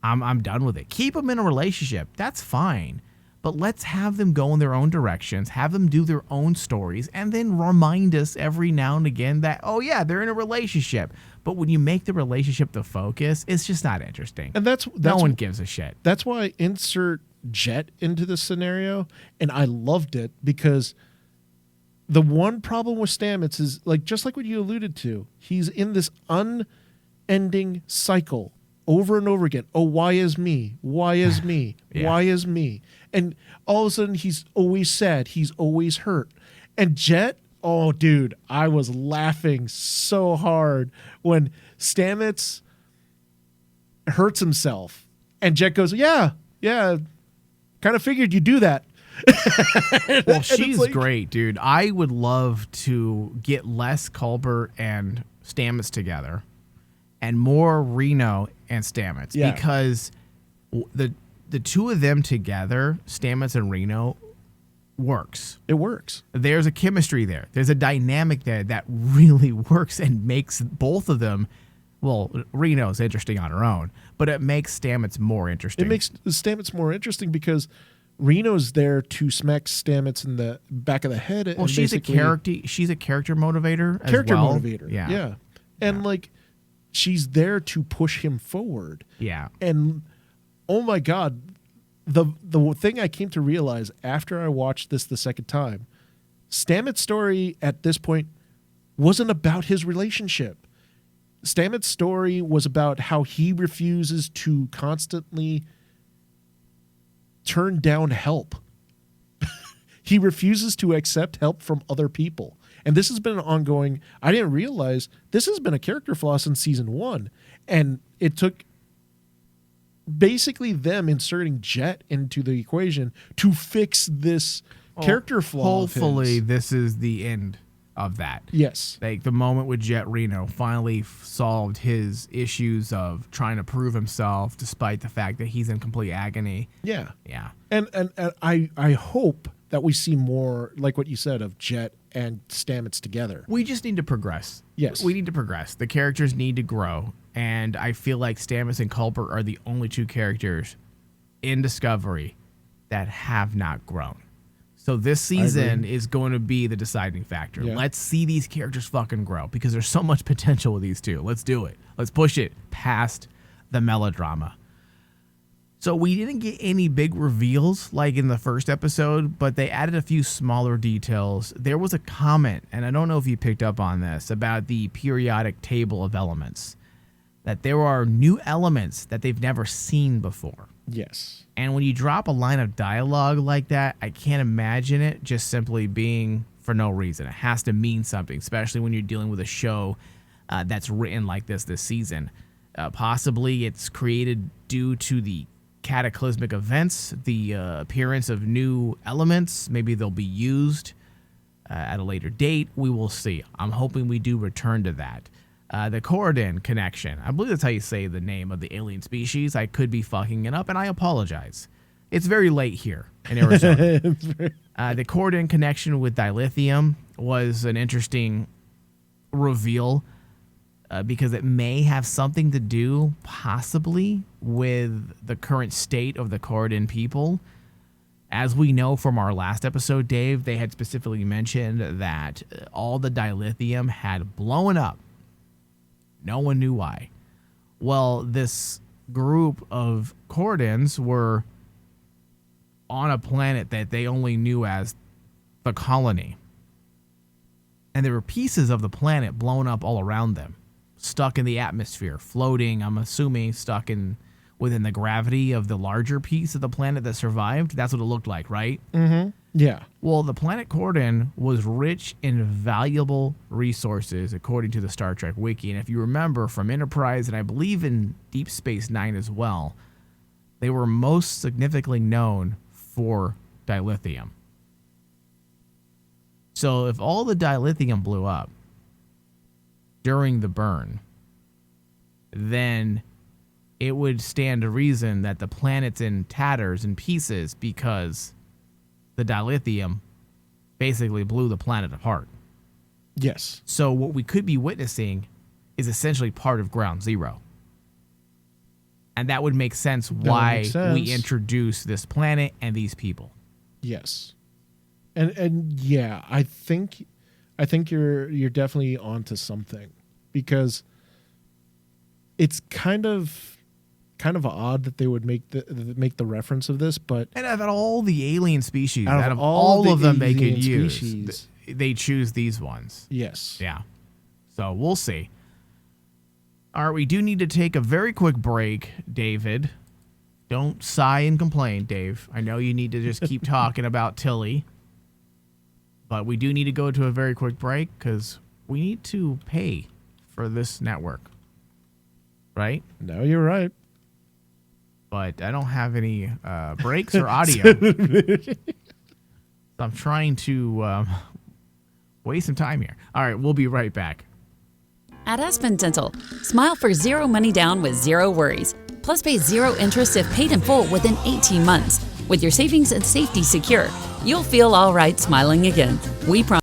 I'm done with it. Keep them in a relationship. That's fine. But let's have them go in their own directions, have them do their own stories, and then remind us every now and again that, oh, yeah, they're in a relationship. But when you make the relationship the focus, it's just not interesting. And that's no one gives a shit. That's why I insert Jet into this scenario, and I loved it because the one problem with Stamets is, like, just like what you alluded to, he's in this unending cycle over and over again. Oh, why is me? Why is me? Yeah. Why is me? And all of a sudden, he's always sad. He's always hurt. And Jet, oh, dude, I was laughing so hard when Stamets hurts himself. And Jet goes, yeah, kind of figured you'd do that. Well, she's great, dude. I would love to get less Culber and Stamets together and more Reno and Stamets, because the 2 of them together, Stamets and Reno, works. It works. There's a chemistry there. There's a dynamic there that really works and makes both of them, well, Reno's interesting on her own, but it makes Stamets more interesting. It makes Stamets more interesting because Reno's there to smack Stamets in the back of the head. Well, she's a character motivator as character well. motivator. Yeah. And like, she's there to push him forward. Yeah. And oh my God, the thing I came to realize after I watched this the second time, Stamets' story at this point wasn't about his relationship. Stamets' story was about how he refuses to constantly turn down help. He refuses to accept help from other people. And this has been an ongoing, I didn't realize this has been a character flaw since season 1. And it took basically them inserting Jet into the equation to fix this character flaw. Hopefully this is the end of that. Yes. Like the moment with Jet Reno finally solved his issues of trying to prove himself despite the fact that he's in complete agony. Yeah. Yeah. And I hope that we see more, like what you said, of Jet and Stamets together. We just need to progress. Yes. We need to progress. The characters need to grow. And I feel like Stamets and Culper are the only two characters in Discovery that have not grown. So this season is going to be the deciding factor. Yeah. Let's see these characters fucking grow because there's so much potential with these two. Let's do it. Let's push it past the melodrama. So we didn't get any big reveals like in the first episode, but they added a few smaller details. There was a comment, and I don't know if you picked up on this, about the periodic table of elements, that there are new elements that they've never seen before. Yes. And when you drop a line of dialogue like that, I can't imagine it just simply being for no reason. It has to mean something, especially when you're dealing with a show that's written like this season. Possibly it's created due to the cataclysmic events, the appearance of new elements. Maybe they'll be used at a later date. We will see. I'm hoping we do return to that. The Corridon connection. I believe that's how you say the name of the alien species. I could be fucking it up, and I apologize. It's very late here in Arizona. The Corridon connection with dilithium was an interesting reveal because it may have something to do, possibly, with the current state of the Corridon people. As we know from our last episode, Dave, they had specifically mentioned that all the dilithium had blown up. No one knew why. Well, this group of Corridons were on a planet that they only knew as the colony. And there were pieces of the planet blown up all around them, stuck in the atmosphere, floating, I'm assuming stuck within the gravity of the larger piece of the planet that survived. That's what it looked like, right? Mm-hmm. Yeah. Well, the planet Corridon was rich in valuable resources, according to the Star Trek Wiki. And if you remember from Enterprise, and I believe in Deep Space Nine as well, they were most significantly known for dilithium. So if all the dilithium blew up during the burn, then it would stand to reason that the planet's in tatters and pieces because the dilithium basically blew the planet apart. Yes. So what we could be witnessing is essentially part of Ground Zero. And that would make sense why we introduce this planet and these people. Yes. And yeah, I think you're definitely onto something, because it's kind of odd that they would make the reference of this, but And out of all the alien species, out out of of all of them they alien could use, species, they choose these ones. yes. Yeah. So we'll see. All right, we do need to take a very quick break, David. Don't sigh and complain, Dave. I know you need to just keep talking about Tilly. But we do need to go to a very quick break because we need to pay for this network. Right? No, you're right. But I don't have any breaks or audio. So I'm trying to waste some time here. All right, we'll be right back. At Aspen Dental, smile for zero money down with zero worries. Plus pay zero interest if paid in full within 18 months. With your savings and safety secure, you'll feel all right smiling again. We promise.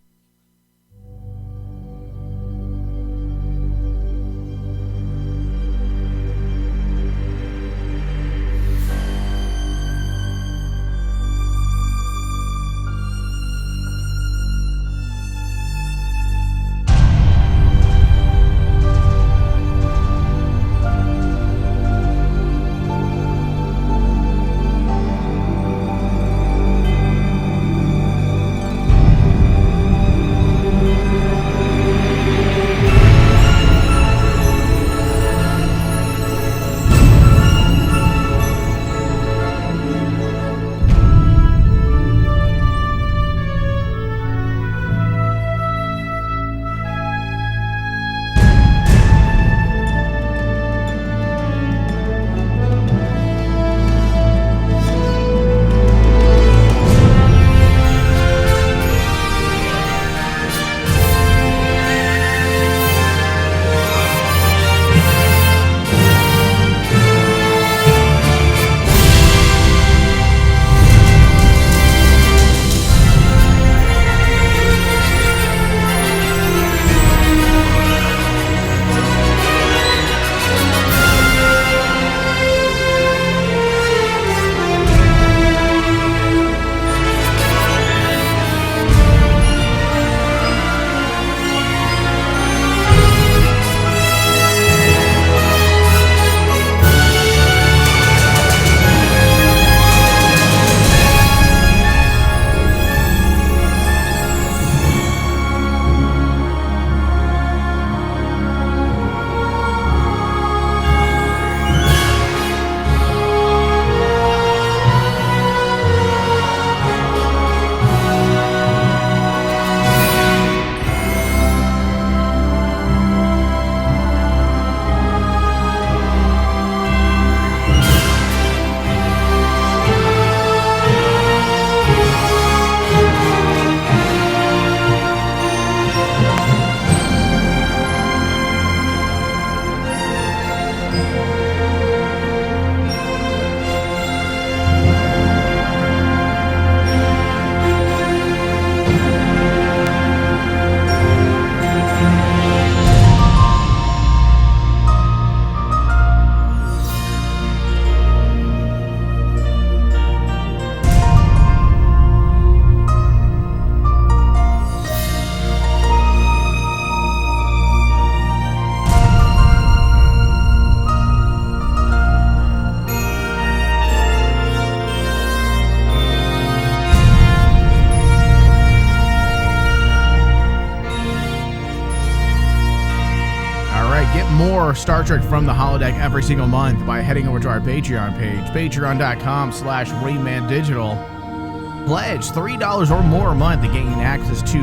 more Star Trek from the holodeck every single month by heading over to our Patreon page, patreon.com/RaymanDigital. Pledge $3 or more a month to gain access to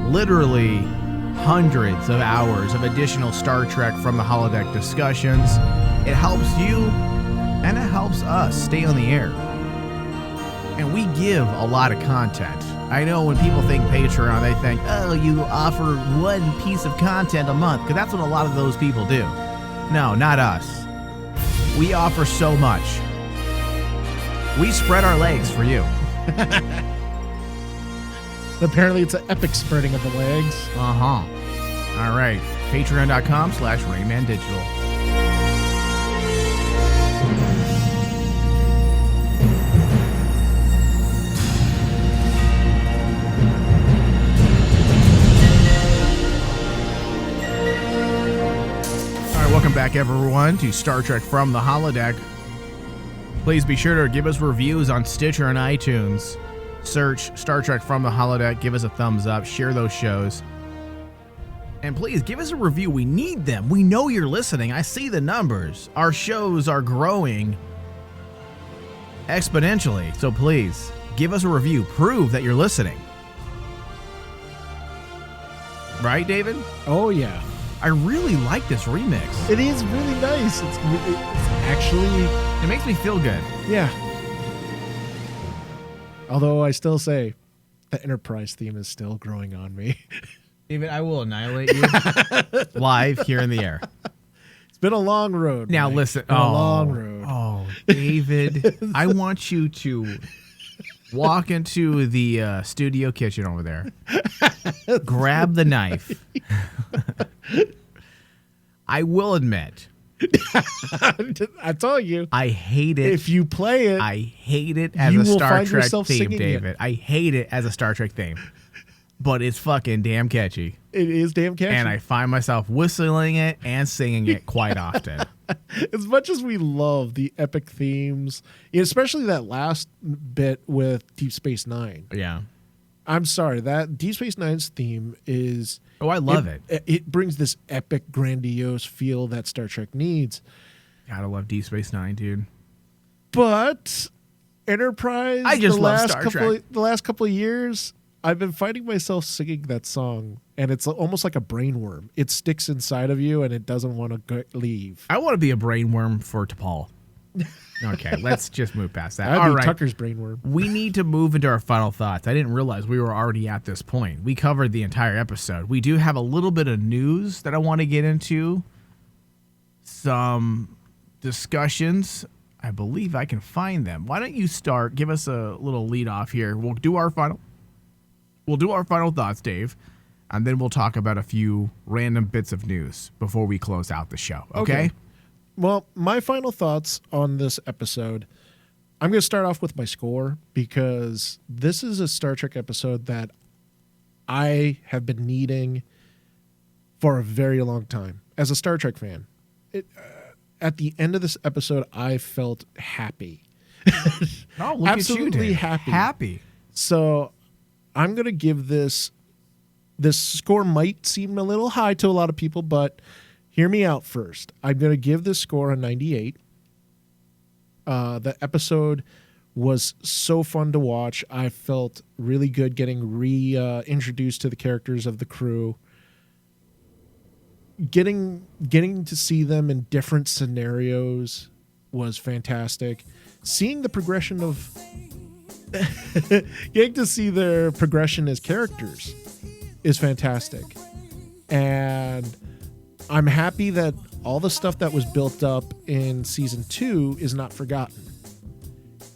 literally hundreds of hours of additional Star Trek from the holodeck discussions. It helps you and it helps us stay on the air. And we give a lot of content. I know when people think Patreon, they think, oh, you offer one piece of content a month, because that's what a lot of those people do. No, not us. We offer so much. We spread our legs for you. Apparently, it's an epic spreading of the legs. Uh-huh. All right. Patreon.com/RaymanDigital. Welcome back, everyone, to Star Trek from the Holodeck. Please be sure to give us reviews on Stitcher and iTunes. Search Star Trek from the Holodeck. Give us a thumbs up. Share those shows. And please give us a review. We need them. We know you're listening. I see the numbers. Our shows are growing exponentially. So please give us a review. Prove that you're listening. Right, David? Oh, yeah. I really like this remix. It is really nice. It's actually... It makes me feel good. Yeah. Although I still say the Enterprise theme is still growing on me. David, I will annihilate you live here in the air. It's been a long road. Now Mike. listen. It's been a long road. Oh, David, I want you to walk into the studio kitchen over there. Grab the knife. I will admit, I told you. I hate it. If you play it, I hate it as you a will Star find Trek yourself theme, singing David. it. I hate it as a Star Trek theme. But it's fucking damn catchy. It is damn catchy. And I find myself whistling it and singing it quite often. As much as we love the epic themes, especially that last bit with Deep Space Nine. Yeah. I'm sorry, that Deep Space Nine's theme is... Oh, I love it. It brings this epic, grandiose feel that Star Trek needs. Gotta love Deep Space Nine, dude. But Enterprise, I just love Star Trek. The last couple of years, I've been finding myself singing that song, and it's almost like a brainworm. It sticks inside of you, and it doesn't want to leave. I want to be a brainworm for T'Pol. Okay, let's just move past that. That'd All be right. Tucker's brainworm. We need to move into our final thoughts. I didn't realize we were already at this point. We covered the entire episode. We do have a little bit of news that I want to get into. Some discussions. I believe I can find them. Why don't you start? Give us a little lead off here. We'll do our final thoughts, Dave, and then we'll talk about a few random bits of news before we close out the show. Okay? Well, my final thoughts on this episode, I'm going to start off with my score because this is a Star Trek episode that I have been needing for a very long time as a Star Trek fan. At the end of this episode, I felt happy. Oh, look Absolutely at you, Dave. happy. So I'm going to give this score might seem a little high to a lot of people, but hear me out first. I'm going to give this score a 98. The episode was so fun to watch. I felt really good getting introduced to the characters of the crew. Getting to see them in different scenarios was fantastic. Seeing the progression of... getting to see their progression as characters is fantastic. And I'm happy that all the stuff that was built up in season 2 is not forgotten.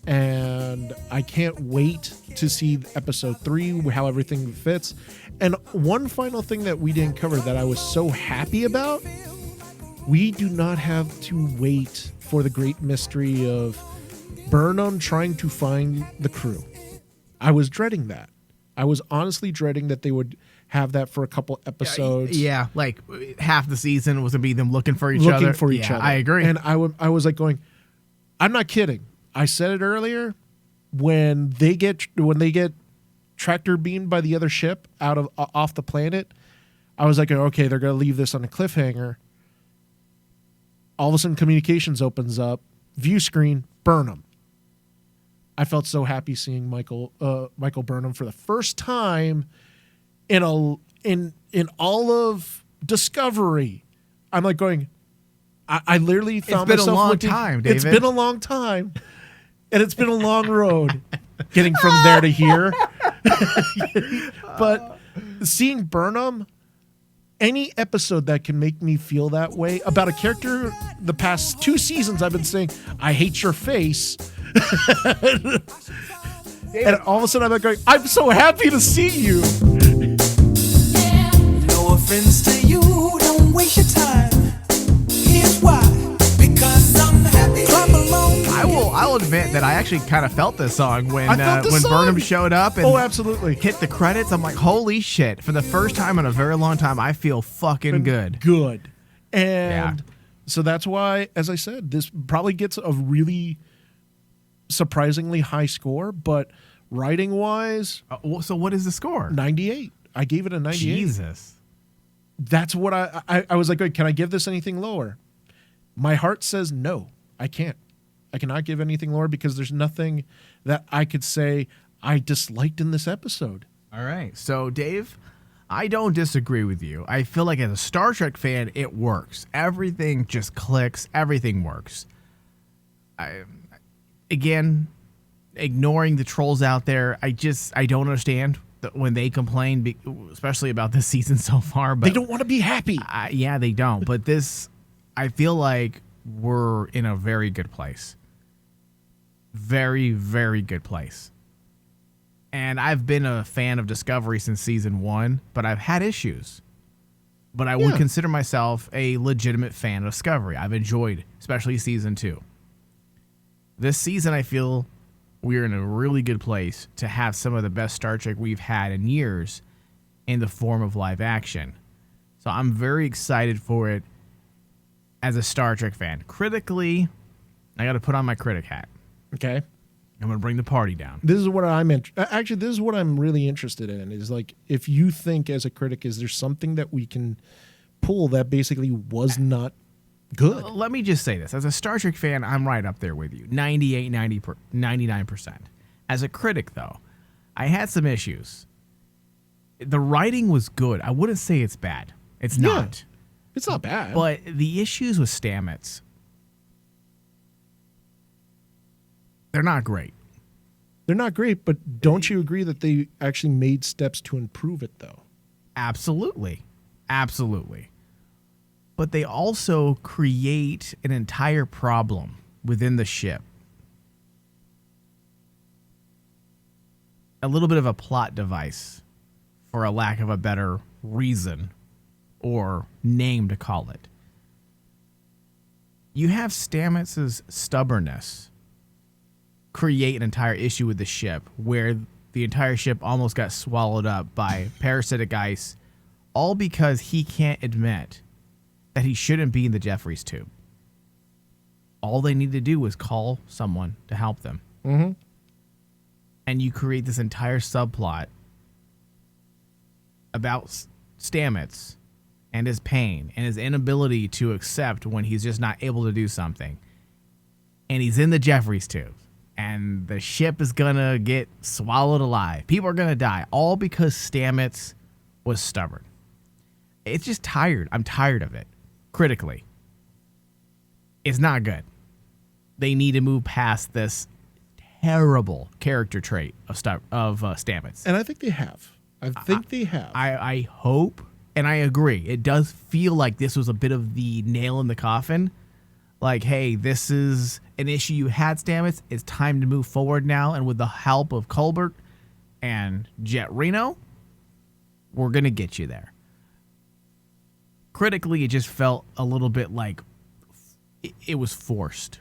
And I can't wait to see episode 3, how everything fits. And one final thing that we didn't cover that I was so happy about, we do not have to wait for the great mystery of Burnham trying to find the crew. I was dreading that. I was honestly dreading that they would have that for a couple episodes. Yeah, like half the season was going to be them looking for each other. I agree. And I was like going, I'm not kidding. I said it earlier. When they get tractor beamed by the other ship off the planet, I was like, okay, they're going to leave this on a cliffhanger. All of a sudden, communications opens up, view screen, Burnham. I felt so happy seeing Michael Burnham for the first time in all of Discovery. I'm like going, I literally found been a myself long looking. time, It's David. been a long time, and it's been a long road getting from there to here. But seeing Burnham, any episode that can make me feel that way about a character, the past 2 seasons I've been saying, I hate your face. And all of a sudden I'm like going, I'm so happy to see you. No offense to you, don't waste your time. Here's why. Because I'm happy. Clap along. I'll admit that I actually kind of felt this song when I felt this song. Burnham showed up and Oh, absolutely. hit the credits. I'm like, holy shit. For the first time in a very long time, I feel fucking good. Good. And Yeah. so that's why, as I said, this probably gets a really surprisingly high score, but writing wise, So what is the score? 98. I gave it a 98. Jesus. That's what I was like, can I give this anything lower? My heart says no, I can't. I cannot give anything lower because there's nothing that I could say I disliked in this episode. All right. So, Dave, I don't disagree with you. I feel like as a Star Trek fan, it works. Everything just clicks. Everything works. Again, ignoring the trolls out there, I don't understand when they complain, especially about this season so far. But They don't want to be happy. yeah, they don't. But this, I feel like we're in a very good place. Very, very good place. And I've been a fan of Discovery since season 1, but I've had issues. But I would consider myself a legitimate fan of Discovery. I've enjoyed, especially season 2. This season, I feel we're in a really good place to have some of the best Star Trek we've had in years in the form of live action. So I'm very excited for it as a Star Trek fan. Critically, I got to put on my critic hat. Okay. I'm going to bring the party down. This is what actually, this is what I'm really interested in, is like, if you think as a critic, is there something that we can pull that basically was not good? Let me just say this. As a Star Trek fan, I'm right up there with you. 98, 99%. As a critic, though, I had some issues. The writing was good. I wouldn't say it's bad. It's not. It's not bad. But the issues with Stamets, they're not great. They're not great, but don't you agree that they actually made steps to improve it, though? Absolutely. Absolutely. But they also create an entire problem within the ship. A little bit of a plot device, for a lack of a better reason or name to call it. You have Stamets' stubbornness create an entire issue with the ship where the entire ship almost got swallowed up by parasitic ice, all because he can't admit that he shouldn't be in the Jeffries tube. All they need to do is call someone to help them. Mm-hmm. And you create this entire subplot about Stamets and his pain and his inability to accept when he's just not able to do something. And he's in the Jeffries tube. And the ship is going to get swallowed alive. People are going to die. All because Stamets was stubborn. It's just tired. I'm tired of it. Critically. It's not good. They need to move past this terrible character trait of Stamets. And I think they have. I hope, and I agree. It does feel like this was a bit of the nail in the coffin. Like, hey, this is an issue you had, Stamets. It's time to move forward now. And with the help of Colbert and Jet Reno, we're going to get you there. Critically, it just felt a little bit like it was forced.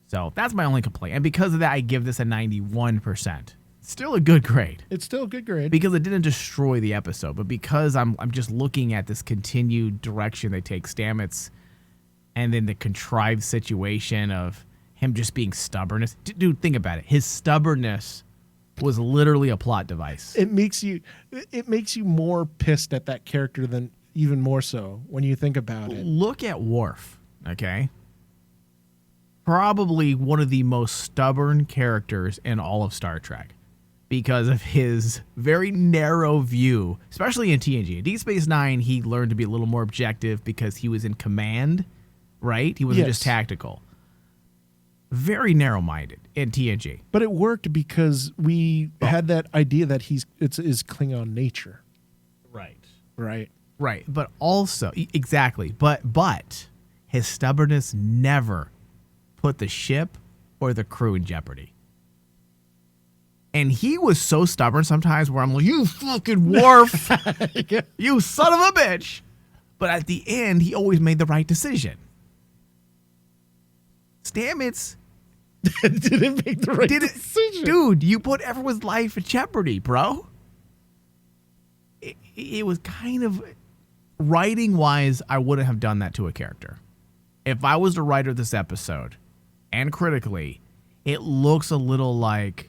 So that's my only complaint. And because of that, I give this a 91%. Still a good grade. It's still a good grade. Because it didn't destroy the episode, but because I'm just looking at this continued direction they take Stamets, and then the contrived situation of him just being stubborn. Dude, think about it. His stubbornness was literally a plot device. It makes you more pissed at that character than even more so when you think about it. Look at Worf. Okay? Probably one of the most stubborn characters in all of Star Trek because of his very narrow view, especially in TNG. In Deep Space Nine, he learned to be a little more objective because he was in command, right? He wasn't just tactical. Very narrow-minded in TNG. But it worked because we had that idea that it's Klingon nature. Right. Right, but also, exactly, but his stubbornness never put the ship or the crew in jeopardy. And he was so stubborn sometimes where I'm like, you fucking Worf, you son of a bitch. But at the end, he always made the right decision. Stamets didn't make the right decision. Dude, you put everyone's life in jeopardy, bro. It was kind of, writing-wise, I wouldn't have done that to a character. If I was the writer of this episode, and critically, it looks a little like,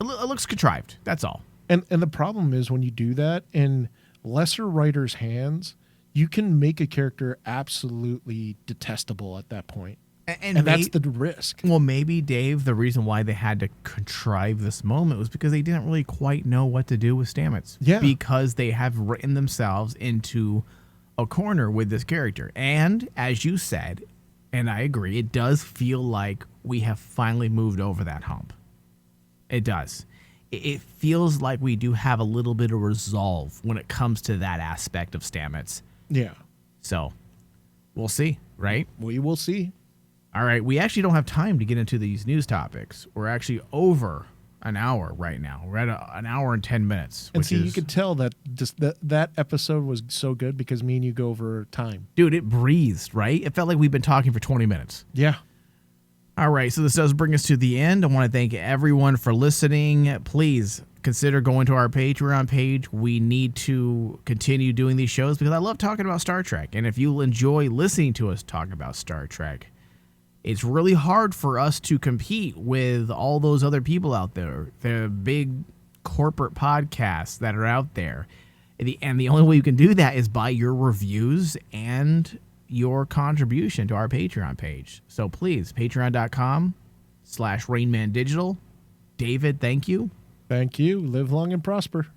it looks contrived. That's all. And the problem is when you do that in lesser writers' hands, you can make a character absolutely detestable at that point. And that's the risk. Well, maybe, Dave, the reason why they had to contrive this moment was because they didn't really quite know what to do with Stamets. Yeah. Because they have written themselves into a corner with this character. And, as you said, and I agree, it does feel like we have finally moved over that hump. It does. It feels like we do have a little bit of resolve when it comes to that aspect of Stamets. Yeah. So, we'll see, right? We will see. All right, we actually don't have time to get into these news topics. We're actually over an hour right now. We're at an hour and 10 minutes. And see, you could tell that just that episode was so good because me and you go over time. Dude, it breathed, right? It felt like we've been talking for 20 minutes. Yeah. All right, so this does bring us to the end. I want to thank everyone for listening. Please consider going to our Patreon page. We need to continue doing these shows because I love talking about Star Trek. And if you enjoy listening to us talk about Star Trek, it's really hard for us to compete with all those other people out there, the big corporate podcasts that are out there. And the only way you can do that is by your reviews and your contribution to our Patreon page. So please, patreon.com/RainmanDigital. David, thank you. Thank you. Live long and prosper.